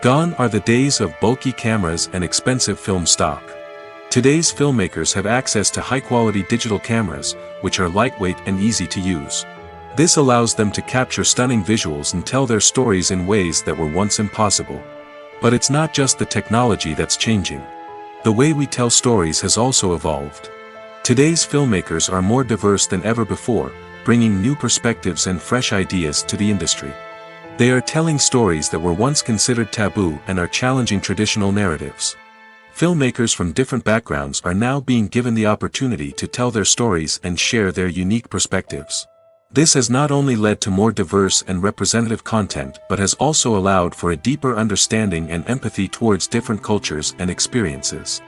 Gone are the days of bulky cameras and expensive film stock. Today's filmmakers have access to high-quality digital cameras, which are lightweight and easy to use. This allows them to capture stunning visuals and tell their stories in ways that were once impossible. But it's not just the technology that's changing. The way we tell stories has also evolved. Today's filmmakers are more diverse than ever before, bringing new perspectives and fresh ideas to the industry. They are telling stories that were once considered taboo and are challenging traditional narratives. Filmmakers from different backgrounds are now being given the opportunity to tell their stories and share their unique perspectives. This has not only led to more diverse and representative content but has also allowed for a deeper understanding and empathy towards different cultures and experiences.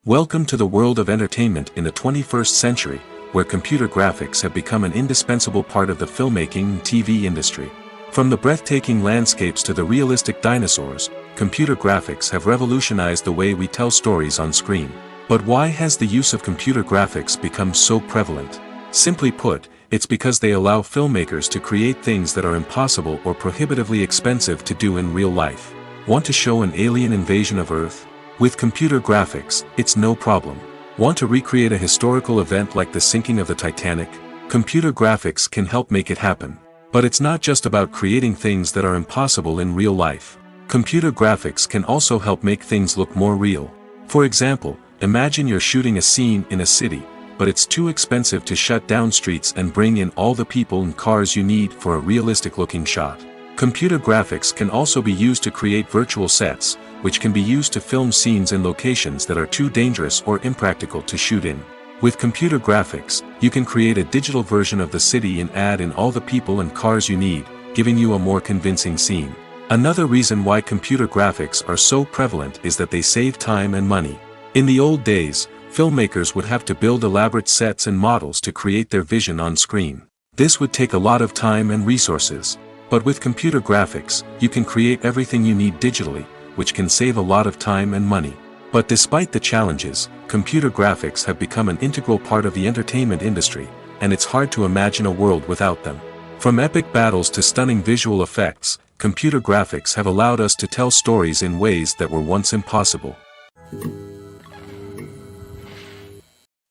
Welcome to the world of entertainment in the 21st century, where computer graphics have become an indispensable part of the filmmaking and TV industry. From the breathtaking landscapes to the realistic dinosaurs, computer graphics have revolutionized the way we tell stories on screen. But why has the use of computer graphics become so prevalent? Simply put, it's because they allow filmmakers to create things that are impossible or prohibitively expensive to do in real life. Want to show an alien invasion of Earth? With computer graphics, it's no problem. Want to recreate a historical event like the sinking of the Titanic? Computer graphics can help make it happen. But it's not just about creating things that are impossible in real life. Computer graphics can also help make things look more real. For example, imagine you're shooting a scene in a city, but it's too expensive to shut down streets and bring in all the people and cars you need for a realistic-looking shot. Computer graphics can also be used to create virtual sets, which can be used to film scenes in locations that are too dangerous or impractical to shoot in. With computer graphics, you can create a digital version of the city and add in all the people and cars you need, giving you a more convincing scene. Another reason why computer graphics are so prevalent is that they save time and money. In the old days, filmmakers would have to build elaborate sets and models to create their vision on screen. This would take a lot of time and resources. But with computer graphics, you can create everything you need digitally, which can save a lot of time and money. But despite the challenges, computer graphics have become an integral part of the entertainment industry, and it's hard to imagine a world without them. From epic battles to stunning visual effects, computer graphics have allowed us to tell stories in ways that were once impossible.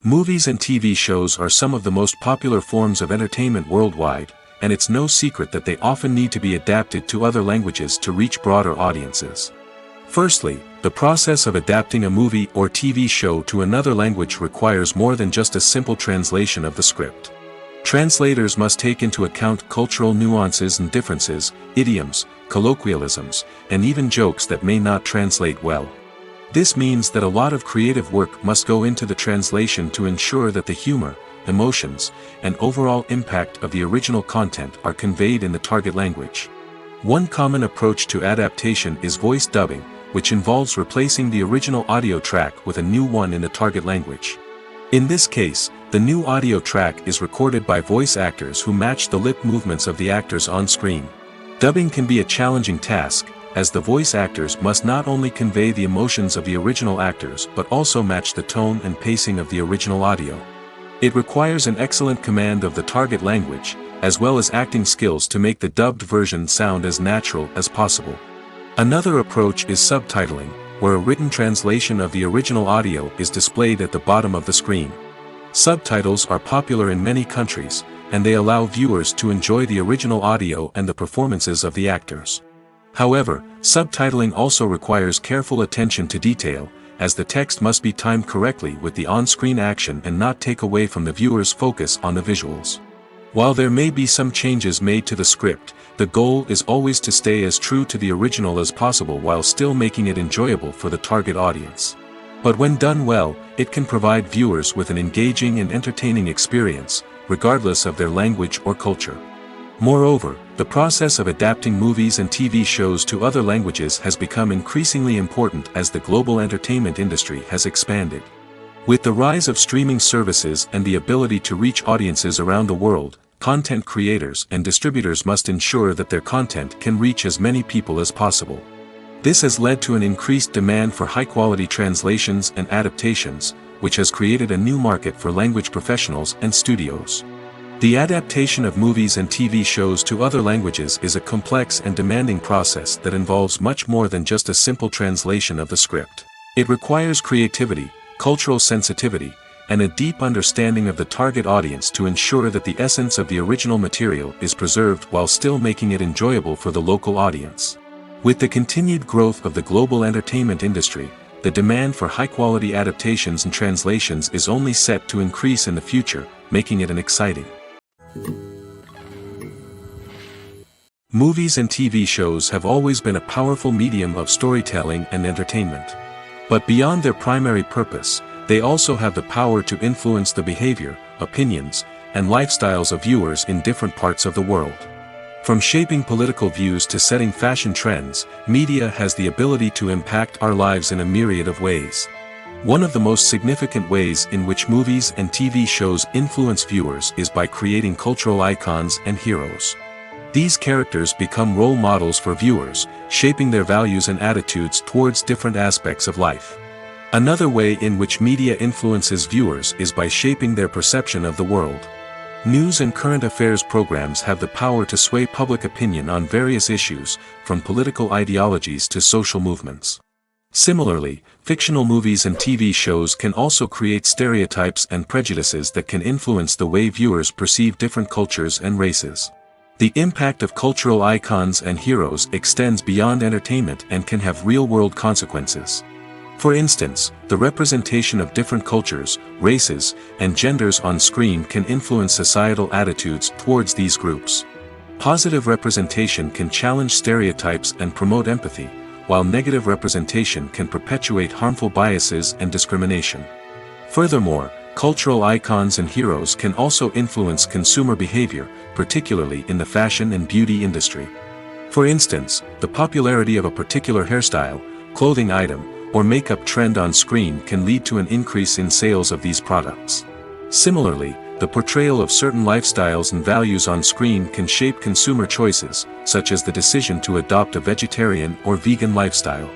Movies and TV shows are some of the most popular forms of entertainment worldwide, and it's no secret that they often need to be adapted to other languages to reach broader audiences. Firstly, the process of adapting a movie or TV show to another language requires more than just a simple translation of the script. Translators must take into account cultural nuances and differences, idioms, colloquialisms, and even jokes that may not translate well. This means that a lot of creative work must go into the translation to ensure that the humor, emotions, and overall impact of the original content are conveyed in the target language. One common approach to adaptation is voice dubbing, which involves replacing the original audio track with a new one in the target language. In this case, the new audio track is recorded by voice actors who match the lip movements of the actors on screen. Dubbing can be a challenging task, as the voice actors must not only convey the emotions of the original actors but also match the tone and pacing of the original audio. It requires an excellent command of the target language, as well as acting skills to make the dubbed version sound as natural as possible. Another approach is subtitling, where a written translation of the original audio is displayed at the bottom of the screen. Subtitles are popular in many countries, and they allow viewers to enjoy the original audio and the performances of the actors. However, subtitling also requires careful attention to detail, as the text must be timed correctly with the on-screen action and not take away from the viewer's focus on the visuals. While there may be some changes made to the script, the goal is always to stay as true to the original as possible while still making it enjoyable for the target audience. But when done well, it can provide viewers with an engaging and entertaining experience, regardless of their language or culture. Moreover, the process of adapting movies and TV shows to other languages has become increasingly important as the global entertainment industry has expanded. With the rise of streaming services and the ability to reach audiences around the world, content creators and distributors must ensure that their content can reach as many people as possible. This has led to an increased demand for high-quality translations and adaptations, which has created a new market for language professionals and studios. The adaptation of movies and TV shows to other languages is a complex and demanding process that involves much more than just a simple translation of the script. It requires creativity, cultural sensitivity, and a deep understanding of the target audience to ensure that the essence of the original material is preserved while still making it enjoyable for the local audience. With the continued growth of the global entertainment industry, the demand for high-quality adaptations and translations is only set to increase in the future, making it an exciting. Movies and TV shows have always been a powerful medium of storytelling and entertainment. But beyond their primary purpose, they also have the power to influence the behavior, opinions, and lifestyles of viewers in different parts of the world. From shaping political views to setting fashion trends, media has the ability to impact our lives in a myriad of ways. One of the most significant ways in which movies and TV shows influence viewers is by creating cultural icons and heroes. These characters become role models for viewers, shaping their values and attitudes towards different aspects of life. Another way in which media influences viewers is by shaping their perception of the world. News and current affairs programs have the power to sway public opinion on various issues, from political ideologies to social movements. Similarly, fictional movies and TV shows can also create stereotypes and prejudices that can influence the way viewers perceive different cultures and races. The impact of cultural icons and heroes extends beyond entertainment and can have real-world consequences. For instance, the representation of different cultures, races, and genders on screen can influence societal attitudes towards these groups. Positive representation can challenge stereotypes and promote empathy, while negative representation can perpetuate harmful biases and discrimination. Furthermore, cultural icons and heroes can also influence consumer behavior, particularly in the fashion and beauty industry. For instance, the popularity of a particular hairstyle, clothing item, or makeup trend on screen can lead to an increase in sales of these products. Similarly, the portrayal of certain lifestyles and values on screen can shape consumer choices, such as the decision to adopt a vegetarian or vegan lifestyle.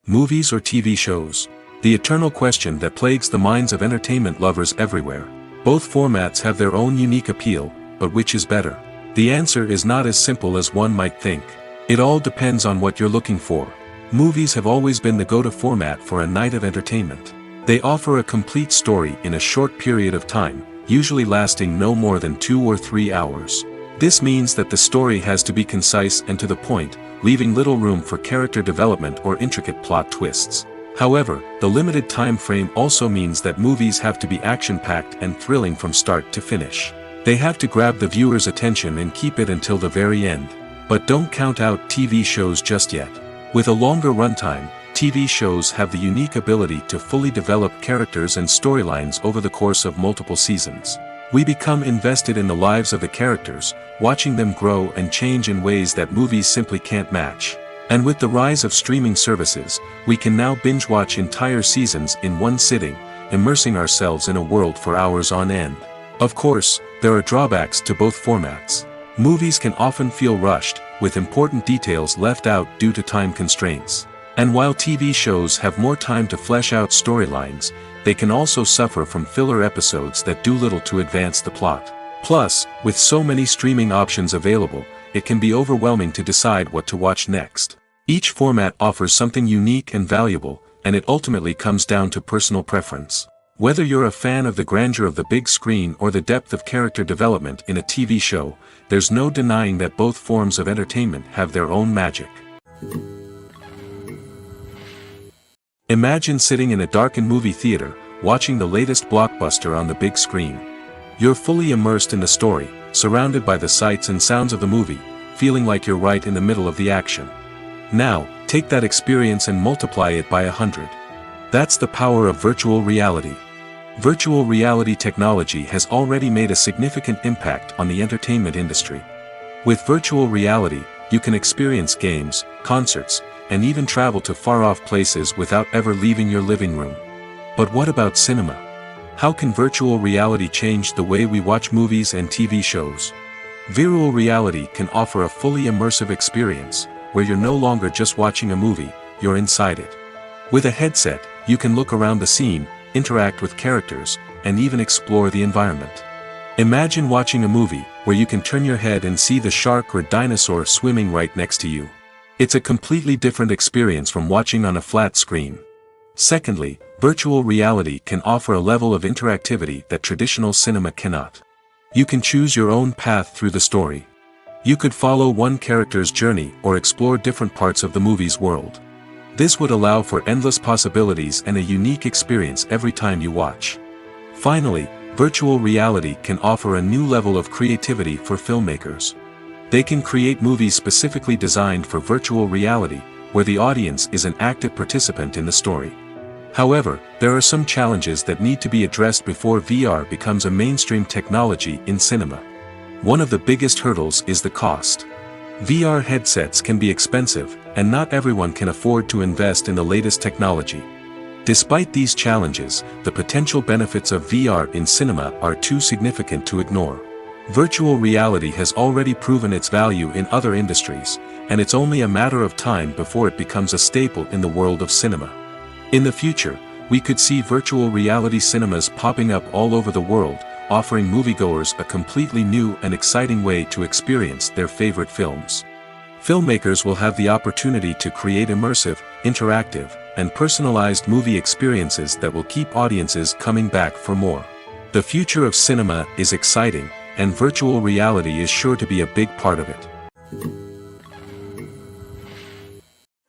Movies or TV shows? The eternal question that plagues the minds of entertainment lovers everywhere. Both formats have their own unique appeal, but which is better? The answer is not as simple as one might think. It all depends on what you're looking for. Movies have always been the go-to format for a night of entertainment. They offer a complete story in a short period of time, usually lasting no more than 2 or 3 hours. This means that the story has to be concise and to the point, leaving little room for character development or intricate plot twists. However, the limited time frame also means that movies have to be action-packed and thrilling from start to finish. They have to grab the viewer's attention and keep it until the very end. But don't count out TV shows just yet. With a longer runtime, TV shows have the unique ability to fully develop characters and storylines over the course of multiple seasons. We become invested in the lives of the characters, watching them grow and change in ways that movies simply can't match. And with the rise of streaming services, we can now binge-watch entire seasons in one sitting, immersing ourselves in a world for hours on end. Of course, there are drawbacks to both formats. Movies can often feel rushed, with important details left out due to time constraints. And while TV shows have more time to flesh out storylines, they can also suffer from filler episodes that do little to advance the plot. Plus, with so many streaming options available, it can be overwhelming to decide what to watch next. Each format offers something unique and valuable, and it ultimately comes down to personal preference. Whether you're a fan of the grandeur of the big screen or the depth of character development in a TV show, there's no denying that both forms of entertainment have their own magic. Imagine sitting in a darkened movie theater, watching the latest blockbuster on the big screen. You're fully immersed in the story, surrounded by the sights and sounds of the movie, feeling like you're right in the middle of the action. Now, take that experience and multiply it by 100. That's the power of virtual reality. Virtual reality technology has already made a significant impact on the entertainment industry. With virtual reality, you can experience games, concerts, and even travel to far-off places without ever leaving your living room. But what about cinema? How can virtual reality change the way we watch movies and TV shows? Virtual reality can offer a fully immersive experience, where you're no longer just watching a movie, you're inside it. With a headset, you can look around the scene, interact with characters, and even explore the environment. Imagine watching a movie, where you can turn your head and see the shark or dinosaur swimming right next to you. It's a completely different experience from watching on a flat screen. Secondly, virtual reality can offer a level of interactivity that traditional cinema cannot. You can choose your own path through the story. You could follow one character's journey or explore different parts of the movie's world. This would allow for endless possibilities and a unique experience every time you watch. Finally, virtual reality can offer a new level of creativity for filmmakers. They can create movies specifically designed for virtual reality, where the audience is an active participant in the story. However, there are some challenges that need to be addressed before VR becomes a mainstream technology in cinema. One of the biggest hurdles is the cost. VR headsets can be expensive, and not everyone can afford to invest in the latest technology. Despite these challenges, the potential benefits of VR in cinema are too significant to ignore. Virtual reality has already proven its value in other industries, and it's only a matter of time before it becomes a staple in the world of cinema. In the future, we could see virtual reality cinemas popping up all over the world, offering moviegoers a completely new and exciting way to experience their favorite films. Filmmakers will have the opportunity to create immersive, interactive, and personalized movie experiences that will keep audiences coming back for more. The future of cinema is exciting, and virtual reality is sure to be a big part of it.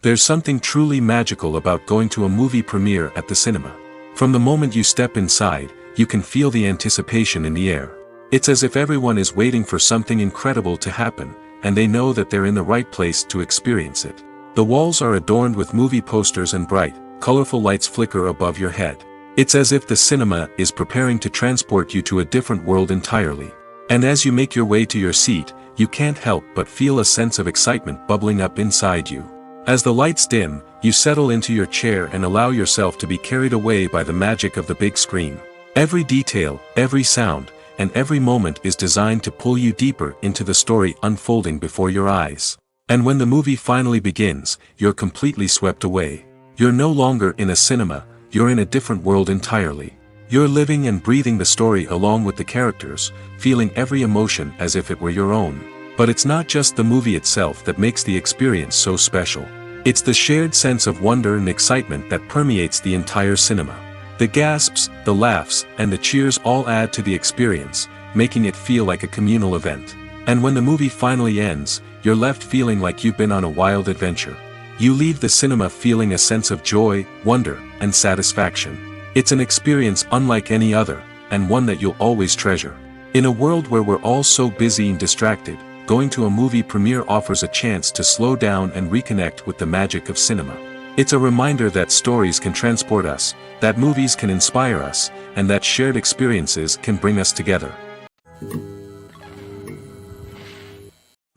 There's something truly magical about going to a movie premiere at the cinema. From the moment you step inside, you can feel the anticipation in the air. It's as if everyone is waiting for something incredible to happen, and they know that they're in the right place to experience it. The walls are adorned with movie posters and bright, colorful lights flicker above your head. It's as if the cinema is preparing to transport you to a different world entirely. And as you make your way to your seat, you can't help but feel a sense of excitement bubbling up inside you. As the lights dim, you settle into your chair and allow yourself to be carried away by the magic of the big screen. Every detail, every sound, and every moment is designed to pull you deeper into the story unfolding before your eyes. And when the movie finally begins, you're completely swept away. You're no longer in a cinema, you're in a different world entirely. You're living and breathing the story along with the characters, feeling every emotion as if it were your own. But it's not just the movie itself that makes the experience so special. It's the shared sense of wonder and excitement that permeates the entire cinema. The gasps, the laughs, and the cheers all add to the experience, making it feel like a communal event. And when the movie finally ends, you're left feeling like you've been on a wild adventure. You leave the cinema feeling a sense of joy, wonder, and satisfaction. It's an experience unlike any other, and one that you'll always treasure. In a world where we're all so busy and distracted, going to a movie premiere offers a chance to slow down and reconnect with the magic of cinema. It's a reminder that stories can transport us, that movies can inspire us, and that shared experiences can bring us together.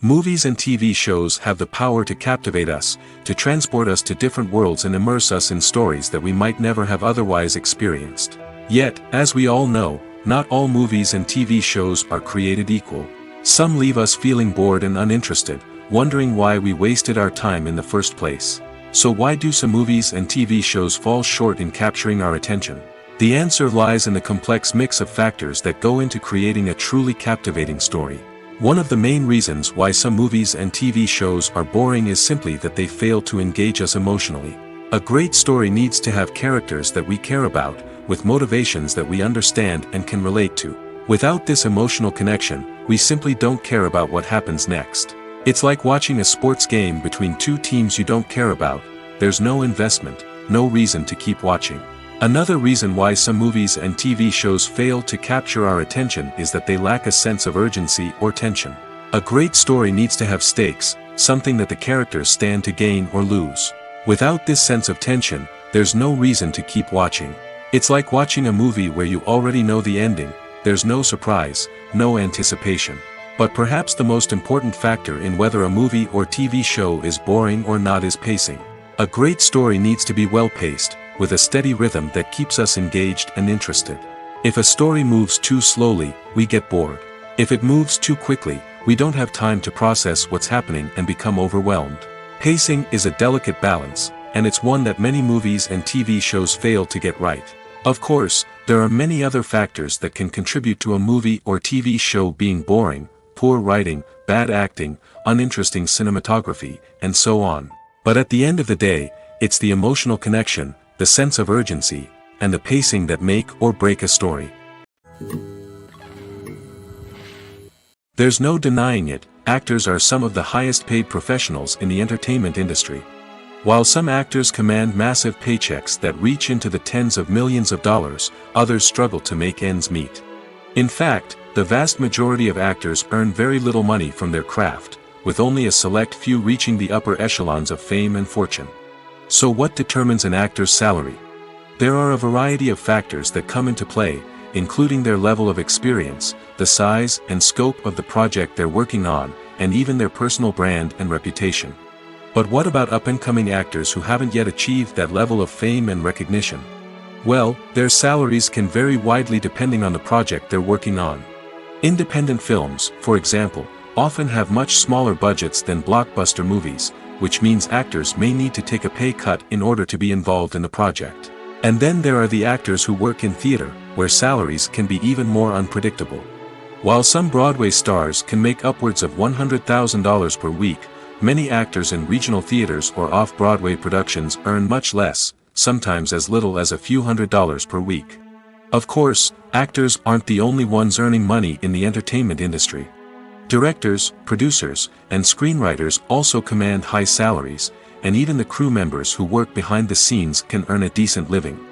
Movies and TV shows have the power to captivate us, to transport us to different worlds and immerse us in stories that we might never have otherwise experienced. Yet, as we all know, not all movies and TV shows are created equal. Some leave us feeling bored and uninterested, wondering why we wasted our time in the first place. So why do some movies and TV shows fall short in capturing our attention? The answer lies in the complex mix of factors that go into creating a truly captivating story. One of the main reasons why some movies and TV shows are boring is simply that they fail to engage us emotionally. A great story needs to have characters that we care about, with motivations that we understand and can relate to. Without this emotional connection, we simply don't care about what happens next. It's like watching a sports game between two teams you don't care about. There's no investment, no reason to keep watching. Another reason why some movies and TV shows fail to capture our attention is that they lack a sense of urgency or tension. A great story needs to have stakes, something that the characters stand to gain or lose. Without this sense of tension, there's no reason to keep watching. It's like watching a movie where you already know the ending, there's no surprise, no anticipation. But perhaps the most important factor in whether a movie or TV show is boring or not is pacing. A great story needs to be well-paced, with a steady rhythm that keeps us engaged and interested. If a story moves too slowly, we get bored. If it moves too quickly, we don't have time to process what's happening and become overwhelmed. Pacing is a delicate balance, and it's one that many movies and TV shows fail to get right. Of course, there are many other factors that can contribute to a movie or TV show being boring: poor writing, bad acting, uninteresting cinematography, and so on. But at the end of the day, it's the emotional connection, the sense of urgency, and the pacing that make or break a story. There's no denying it, actors are some of the highest paid professionals in the entertainment industry. While some actors command massive paychecks that reach into the tens of millions of dollars, others struggle to make ends meet. In fact, the vast majority of actors earn very little money from their craft, with only a select few reaching the upper echelons of fame and fortune. So what determines an actor's salary? There are a variety of factors that come into play, including their level of experience, the size and scope of the project they're working on, and even their personal brand and reputation. But what about up-and-coming actors who haven't yet achieved that level of fame and recognition? Well, their salaries can vary widely depending on the project they're working on. Independent films, for example, often have much smaller budgets than blockbuster movies, which means actors may need to take a pay cut in order to be involved in the project. And then there are the actors who work in theater, where salaries can be even more unpredictable. While some Broadway stars can make upwards of $100,000 per week, many actors in regional theaters or off-Broadway productions earn much less, sometimes as little as a few $100s per week. Of course, actors aren't the only ones earning money in the entertainment industry. Directors, producers, and screenwriters also command high salaries, and even the crew members who work behind the scenes can earn a decent living.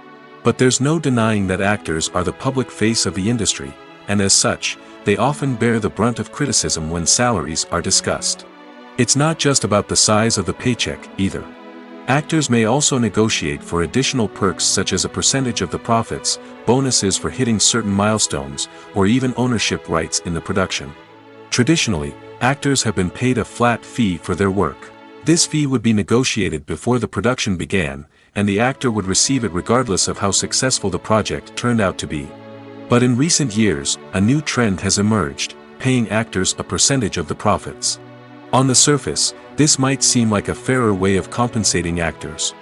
But there's no denying that actors are the public face of the industry, and as such, they often bear the brunt of criticism when salaries are discussed. It's not just about the size of the paycheck, either. Actors may also negotiate for additional perks such as a percentage of the profits, bonuses for hitting certain milestones, or even ownership rights in the production. Traditionally, actors have been paid a flat fee for their work. This fee would be negotiated before the production began, and the actor would receive it regardless of how successful the project turned out to be. But in recent years, a new trend has emerged, paying actors a percentage of the profits. On the surface, this might seem like a fairer way of compensating actors.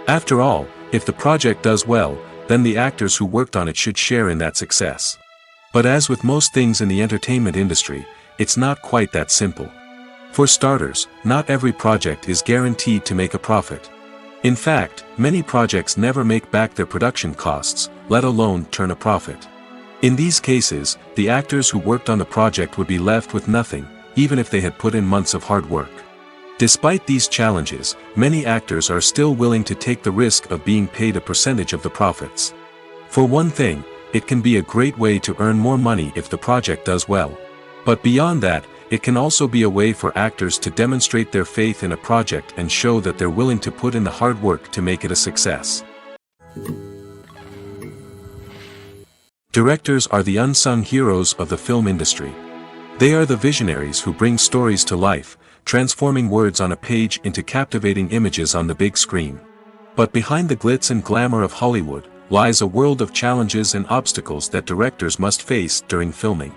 After all, if the project does well, then the actors who worked on it should share in that success. But as with most things in the entertainment industry, it's not quite that simple. For starters, not every project is guaranteed to make a profit. In fact, many projects never make back their production costs, let alone turn a profit. In these cases, the actors who worked on the project would be left with nothing, even if they had put in months of hard work. Despite these challenges, many actors are still willing to take the risk of being paid a percentage of the profits. For one thing, it can be a great way to earn more money if the project does well. But beyond that, it can also be a way for actors to demonstrate their faith in a project and show that they're willing to put in the hard work to make it a success. Directors are the unsung heroes of the film industry. They are the visionaries who bring stories to life, transforming words on a page into captivating images on the big screen. But behind the glitz and glamour of Hollywood, lies a world of challenges and obstacles that directors must face during filming.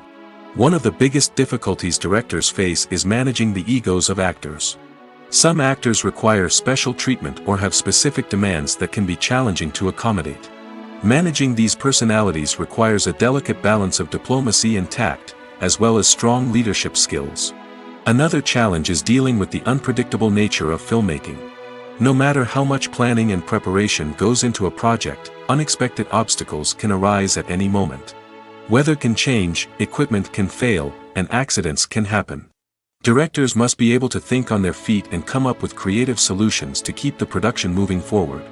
One of the biggest difficulties directors face is managing the egos of actors. Some actors require special treatment or have specific demands that can be challenging to accommodate. Managing these personalities requires a delicate balance of diplomacy and tact, as well as strong leadership skills. Another challenge is dealing with the unpredictable nature of filmmaking. No matter how much planning and preparation goes into a project, unexpected obstacles can arise at any moment. Weather can change, equipment can fail, and accidents can happen. Directors must be able to think on their feet and come up with creative solutions to keep the production moving forward.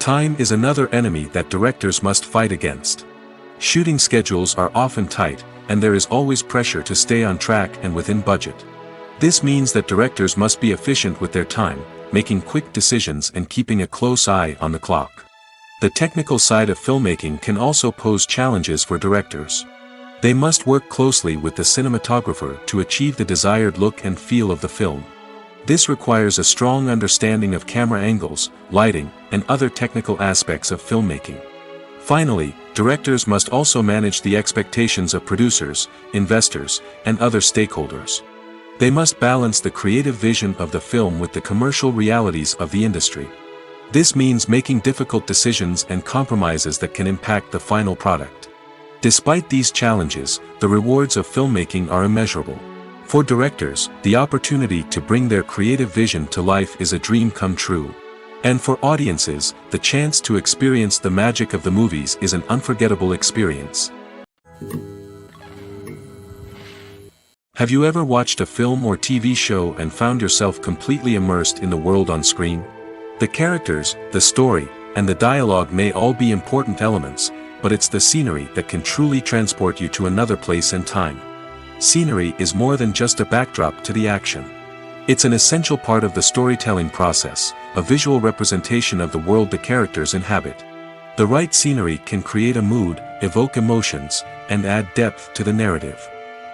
Time is another enemy that directors must fight against. Shooting schedules are often tight, and there is always pressure to stay on track and within budget. This means that directors must be efficient with their time, making quick decisions and keeping a close eye on the clock. The technical side of filmmaking can also pose challenges for directors. They must work closely with the cinematographer to achieve the desired look and feel of the film. This requires a strong understanding of camera angles, lighting, and other technical aspects of filmmaking. Finally, directors must also manage the expectations of producers, investors, and other stakeholders. They must balance the creative vision of the film with the commercial realities of the industry. This means making difficult decisions and compromises that can impact the final product. Despite these challenges, the rewards of filmmaking are immeasurable. For directors, the opportunity to bring their creative vision to life is a dream come true. And for audiences, the chance to experience the magic of the movies is an unforgettable experience. Have you ever watched a film or TV show and found yourself completely immersed in the world on screen? The characters, the story, and the dialogue may all be important elements, but it's the scenery that can truly transport you to another place and time. Scenery is more than just a backdrop to the action. It's an essential part of the storytelling process, a visual representation of the world the characters inhabit. The right scenery can create a mood, evoke emotions, and add depth to the narrative.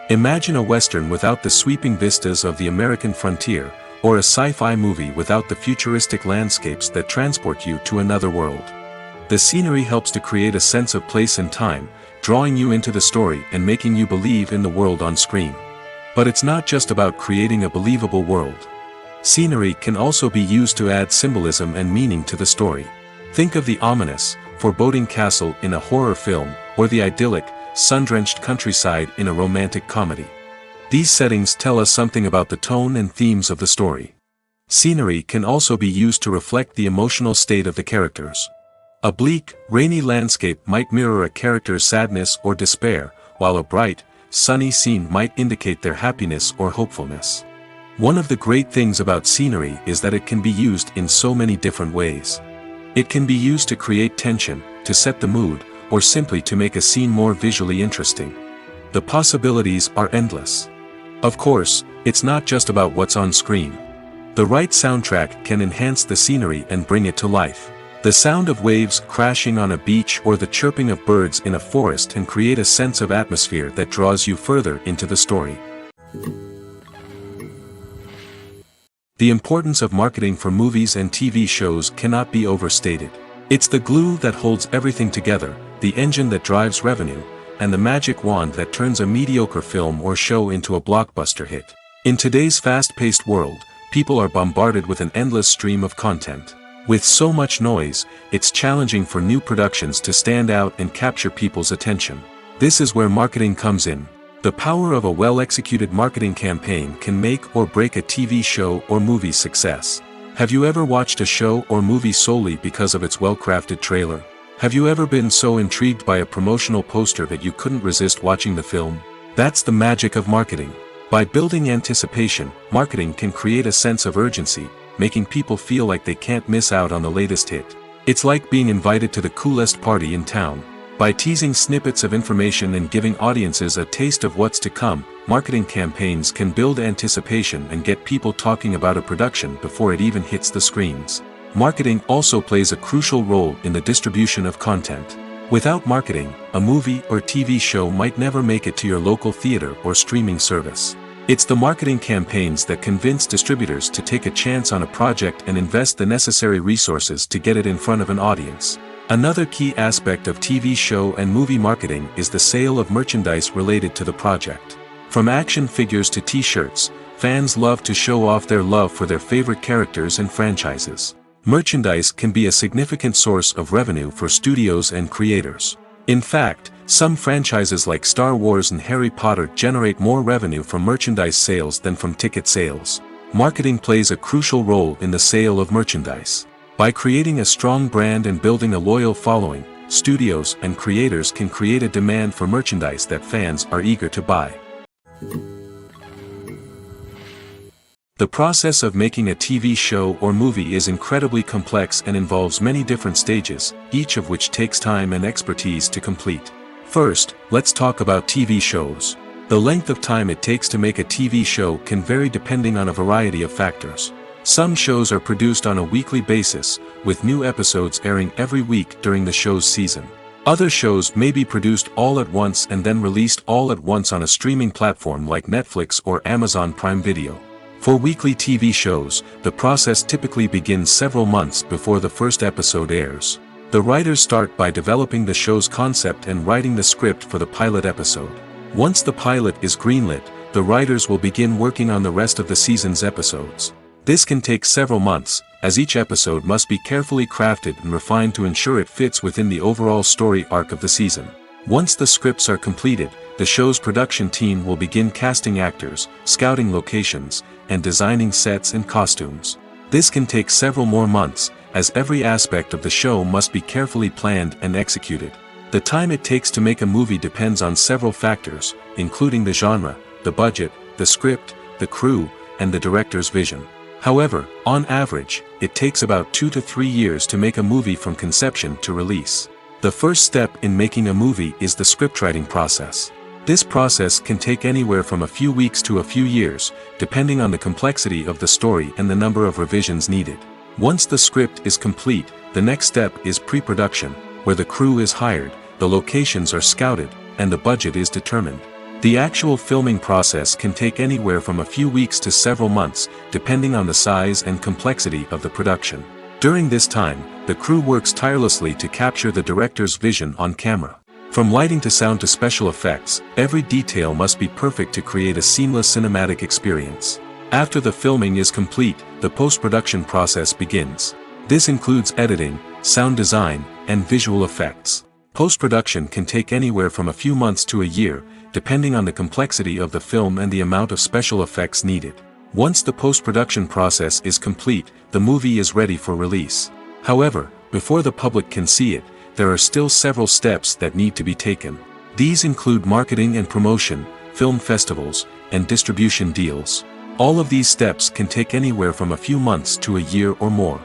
Imagine a Western without the sweeping vistas of the American frontier, or a sci-fi movie without the futuristic landscapes that transport you to another world. The scenery helps to create a sense of place and time, drawing you into the story and making you believe in the world on screen. But it's not just about creating a believable world. Scenery can also be used to add symbolism and meaning to the story. Think of the ominous, foreboding castle in a horror film, or the idyllic, sun-drenched countryside in a romantic comedy. These settings tell us something about the tone and themes of the story. Scenery can also be used to reflect the emotional state of the characters. A bleak, rainy landscape might mirror a character's sadness or despair, while a bright, sunny scene might indicate their happiness or hopefulness. One of the great things about scenery is that it can be used in so many different ways. It can be used to create tension, to set the mood, or simply to make a scene more visually interesting. The possibilities are endless. Of course, it's not just about what's on screen. The right soundtrack can enhance the scenery and bring it to life. The sound of waves crashing on a beach or the chirping of birds in a forest can create a sense of atmosphere that draws you further into the story. The importance of marketing for movies and TV shows cannot be overstated. It's the glue that holds everything together, the engine that drives revenue, and the magic wand that turns a mediocre film or show into a blockbuster hit. In today's fast-paced world, people are bombarded with an endless stream of content. With so much noise, it's challenging for new productions to stand out and capture people's attention. This is where marketing comes in. The power of a well-executed marketing campaign can make or break a TV show or movie's success. Have you ever watched a show or movie solely because of its well-crafted trailer? Have you ever been so intrigued by a promotional poster that you couldn't resist watching the film? That's the magic of marketing. By building anticipation, marketing can create a sense of urgency, making people feel like they can't miss out on the latest hit. It's like being invited to the coolest party in town. By teasing snippets of information and giving audiences a taste of what's to come, marketing campaigns can build anticipation and get people talking about a production before it even hits the screens. Marketing also plays a crucial role in the distribution of content. Without marketing, a movie or TV show might never make it to your local theater or streaming service. It's the marketing campaigns that convince distributors to take a chance on a project and invest the necessary resources to get it in front of an audience. Another key aspect of TV show and movie marketing is the sale of merchandise related to the project. From action figures to t-shirts, fans love to show off their love for their favorite characters and franchises. Merchandise can be a significant source of revenue for studios and creators. In fact, some franchises like Star Wars and Harry Potter generate more revenue from merchandise sales than from ticket sales. Marketing plays a crucial role in the sale of merchandise. By creating a strong brand and building a loyal following, studios and creators can create a demand for merchandise that fans are eager to buy. The process of making a TV show or movie is incredibly complex and involves many different stages, each of which takes time and expertise to complete. First, let's talk about TV shows. The length of time it takes to make a TV show can vary depending on a variety of factors. Some shows are produced on a weekly basis, with new episodes airing every week during the show's season. Other shows may be produced all at once and then released all at once on a streaming platform like Netflix or Amazon Prime Video. For weekly TV shows, the process typically begins several months before the first episode airs. The writers start by developing the show's concept and writing the script for the pilot episode. Once the pilot is greenlit, the writers will begin working on the rest of the season's episodes. This can take several months, as each episode must be carefully crafted and refined to ensure it fits within the overall story arc of the season. Once the scripts are completed, the show's production team will begin casting actors, scouting locations, and designing sets and costumes. This can take several more months, as every aspect of the show must be carefully planned and executed. The time it takes to make a movie depends on several factors, including the genre, the budget, the script, the crew, and the director's vision. However, on average, it takes about 2 to 3 years to make a movie from conception to release. The first step in making a movie is the scriptwriting process. This process can take anywhere from a few weeks to a few years, depending on the complexity of the story and the number of revisions needed. Once the script is complete, the next step is pre-production, where the crew is hired, the locations are scouted, and the budget is determined. The actual filming process can take anywhere from a few weeks to several months, depending on the size and complexity of the production. During this time, the crew works tirelessly to capture the director's vision on camera. From lighting to sound to special effects, every detail must be perfect to create a seamless cinematic experience. After the filming is complete, the post-production process begins. This includes editing, sound design, and visual effects. Post-production can take anywhere from a few months to a year, depending on the complexity of the film and the amount of special effects needed. Once the post-production process is complete, the movie is ready for release. However, before the public can see it, there are still several steps that need to be taken. These include marketing and promotion, film festivals, and distribution deals. All of these steps can take anywhere from a few months to a year or more.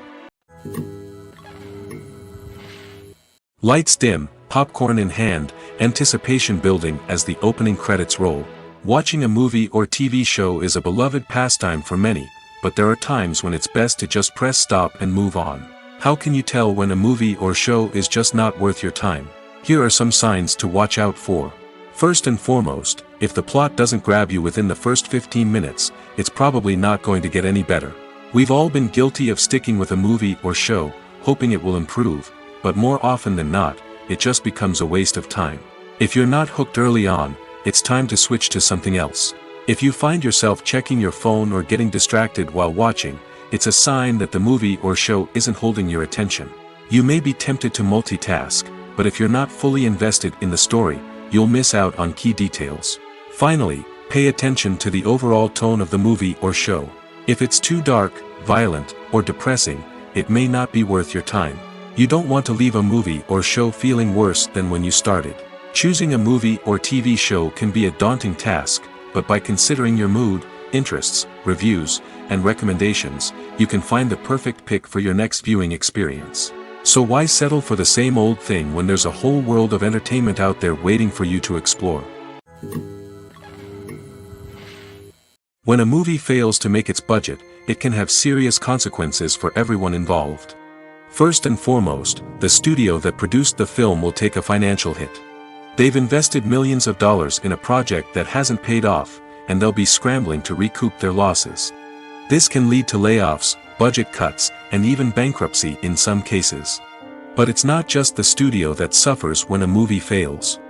Lights dim, popcorn in hand, anticipation building as the opening credits roll. Watching a movie or TV show is a beloved pastime for many, but there are times when it's best to just press stop and move on. How can you tell when a movie or show is just not worth your time? Here are some signs to watch out for. First and foremost, if the plot doesn't grab you within the first 15 minutes, it's probably not going to get any better. We've all been guilty of sticking with a movie or show, hoping it will improve, but more often than not, it just becomes a waste of time. If you're not hooked early on, it's time to switch to something else. If you find yourself checking your phone or getting distracted while watching, it's a sign that the movie or show isn't holding your attention. You may be tempted to multitask, but if you're not fully invested in the story, you'll miss out on key details. Finally, pay attention to the overall tone of the movie or show. If it's too dark, violent, or depressing, it may not be worth your time. You don't want to leave a movie or show feeling worse than when you started. Choosing a movie or TV show can be a daunting task, but by considering your mood, interests, reviews, and recommendations, you can find the perfect pick for your next viewing experience. So why settle for the same old thing when there's a whole world of entertainment out there waiting for you to explore? When a movie fails to make its budget, it can have serious consequences for everyone involved. First and foremost, the studio that produced the film will take a financial hit. They've invested millions of dollars in a project that hasn't paid off, and they'll be scrambling to recoup their losses. This can lead to layoffs, budget cuts, and even bankruptcy in some cases. But it's not just the studio that suffers when a movie fails.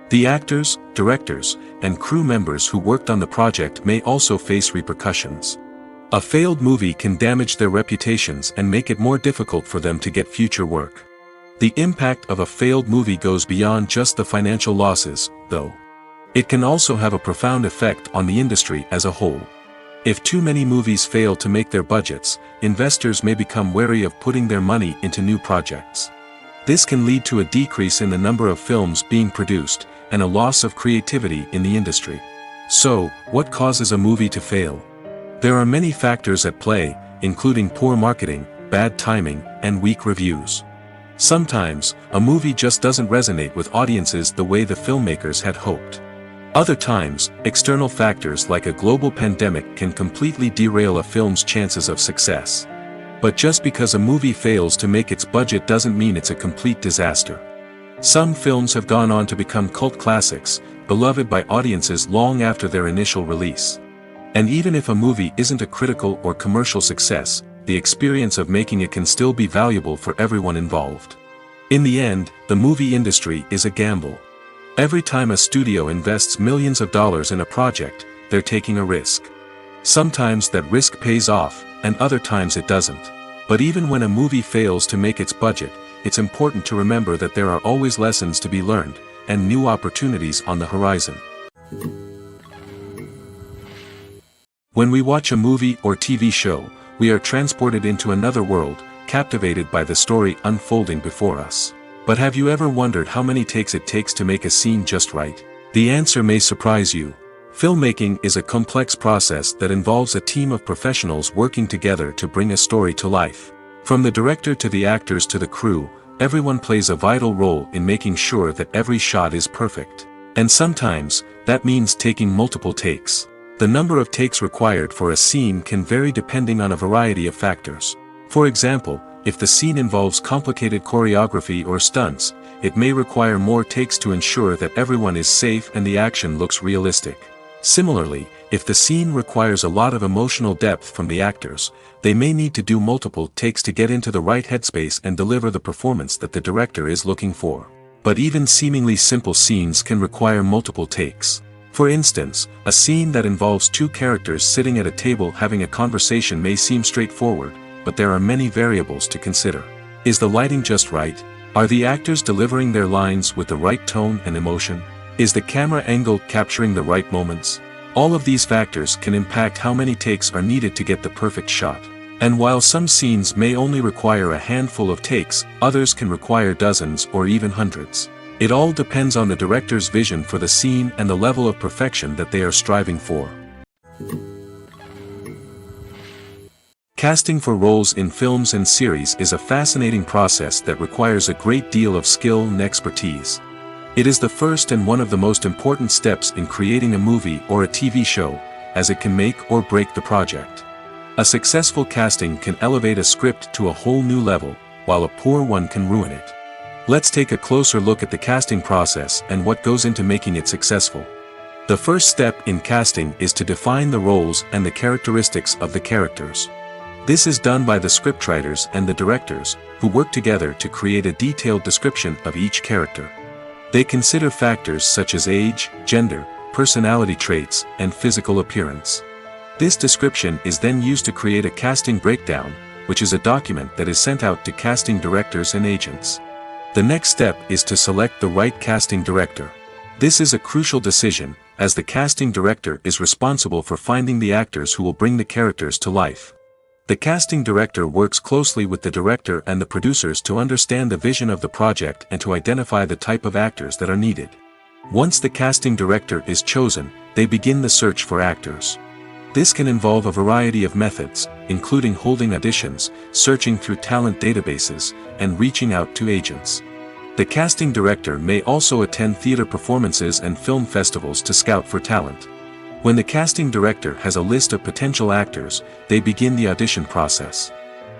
The actors, directors, and crew members who worked on the project may also face repercussions. A failed movie can damage their reputations and make it more difficult for them to get future work. The impact of a failed movie goes beyond just the financial losses, though. It can also have a profound effect on the industry as a whole. If too many movies fail to make their budgets, investors may become wary of putting their money into new projects. This can lead to a decrease in the number of films being produced, and a loss of creativity in the industry. So, what causes a movie to fail? There are many factors at play, including poor marketing, bad timing, and weak reviews. Sometimes, a movie just doesn't resonate with audiences the way the filmmakers had hoped. Other times, external factors like a global pandemic can completely derail a film's chances of success. But just because a movie fails to make its budget doesn't mean it's a complete disaster. Some films have gone on to become cult classics, beloved by audiences long after their initial release. And even if a movie isn't a critical or commercial success, the experience of making it can still be valuable for everyone involved. In the end, the movie industry is a gamble. Every time a studio invests millions of dollars in a project, they're taking a risk. Sometimes that risk pays off, and other times it doesn't. But even when a movie fails to make its budget, it's important to remember that there are always lessons to be learned, and new opportunities on the horizon. When we watch a movie or TV show, we are transported into another world, captivated by the story unfolding before us. But have you ever wondered how many takes it takes to make a scene just right? The answer may surprise you. Filmmaking is a complex process that involves a team of professionals working together to bring a story to life. From the director to the actors to the crew, everyone plays a vital role in making sure that every shot is perfect. And sometimes, that means taking multiple takes. The number of takes required for a scene can vary depending on a variety of factors. For example, if the scene involves complicated choreography or stunts, it may require more takes to ensure that everyone is safe and the action looks realistic. Similarly, if the scene requires a lot of emotional depth from the actors, they may need to do multiple takes to get into the right headspace and deliver the performance that the director is looking for. But even seemingly simple scenes can require multiple takes. For instance, a scene that involves two characters sitting at a table having a conversation may seem straightforward, but there are many variables to consider. Is the lighting just right? Are the actors delivering their lines with the right tone and emotion? Is the camera angle capturing the right moments? All of these factors can impact how many takes are needed to get the perfect shot. And while some scenes may only require a handful of takes, others can require dozens or even hundreds. It all depends on the director's vision for the scene and the level of perfection that they are striving for. Casting for roles in films and series is a fascinating process that requires a great deal of skill and expertise. It is the first and one of the most important steps in creating a movie or a TV show, as it can make or break the project. A successful casting can elevate a script to a whole new level, while a poor one can ruin it. Let's take a closer look at the casting process and what goes into making it successful. The first step in casting is to define the roles and the characteristics of the characters. This is done by the scriptwriters and the directors, who work together to create a detailed description of each character. They consider factors such as age, gender, personality traits, and physical appearance. This description is then used to create a casting breakdown, which is a document that is sent out to casting directors and agents. The next step is to select the right casting director. This is a crucial decision, as the casting director is responsible for finding the actors who will bring the characters to life. The casting director works closely with the director and the producers to understand the vision of the project and to identify the type of actors that are needed. Once the casting director is chosen, they begin the search for actors. This can involve a variety of methods, including holding auditions, searching through talent databases, and reaching out to agents. The casting director may also attend theater performances and film festivals to scout for talent. When the casting director has a list of potential actors, they begin the audition process.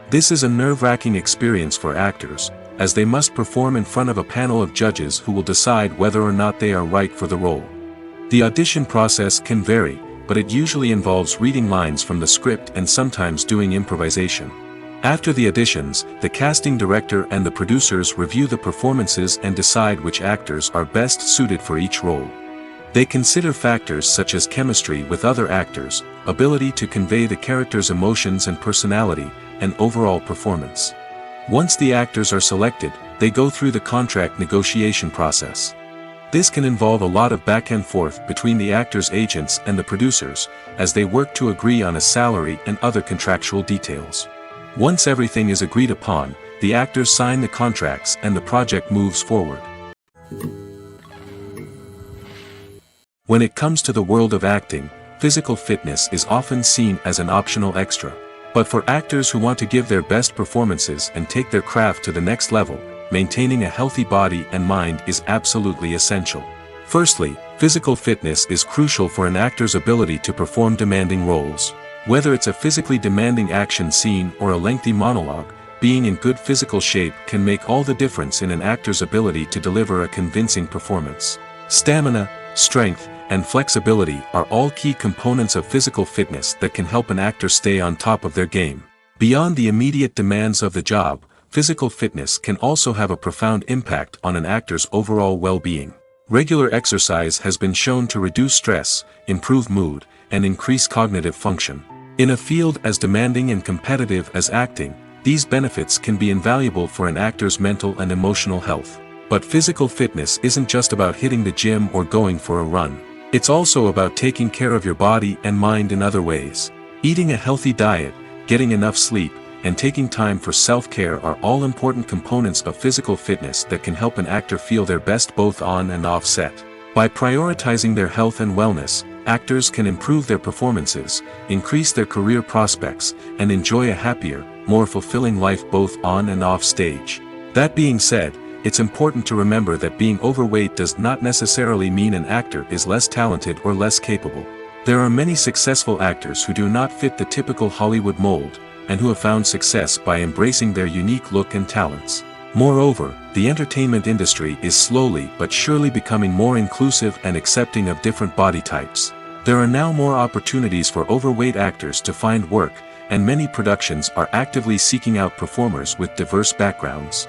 This is a nerve-wracking experience for actors, as they must perform in front of a panel of judges who will decide whether or not they are right for the role. The audition process can vary, but it usually involves reading lines from the script and sometimes doing improvisation. After the auditions, the casting director and the producers review the performances and decide which actors are best suited for each role. They consider factors such as chemistry with other actors, ability to convey the character's emotions and personality, and overall performance. Once the actors are selected, they go through the contract negotiation process. This can involve a lot of back and forth between the actors' agents and the producers, as they work to agree on a salary and other contractual details. Once everything is agreed upon, the actors sign the contracts and the project moves forward. When it comes to the world of acting, physical fitness is often seen as an optional extra. But for actors who want to give their best performances and take their craft to the next level, maintaining a healthy body and mind is absolutely essential. Firstly, physical fitness is crucial for an actor's ability to perform demanding roles. Whether it's a physically demanding action scene or a lengthy monologue, being in good physical shape can make all the difference in an actor's ability to deliver a convincing performance. Stamina, strength, and flexibility are all key components of physical fitness that can help an actor stay on top of their game. Beyond the immediate demands of the job, physical fitness can also have a profound impact on an actor's overall well-being. Regular exercise has been shown to reduce stress, improve mood, and increase cognitive function. In a field as demanding and competitive as acting, these benefits can be invaluable for an actor's mental and emotional health. But physical fitness isn't just about hitting the gym or going for a run. It's also about taking care of your body and mind in other ways. Eating a healthy diet, getting enough sleep, and taking time for self-care are all important components of physical fitness that can help an actor feel their best both on and off set. By prioritizing their health and wellness, actors can improve their performances, increase their career prospects, and enjoy a happier, more fulfilling life both on and off stage. That being said, it's important to remember that being overweight does not necessarily mean an actor is less talented or less capable. There are many successful actors who do not fit the typical Hollywood mold, and who have found success by embracing their unique look and talents. Moreover, the entertainment industry is slowly but surely becoming more inclusive and accepting of different body types. There are now more opportunities for overweight actors to find work, and many productions are actively seeking out performers with diverse backgrounds.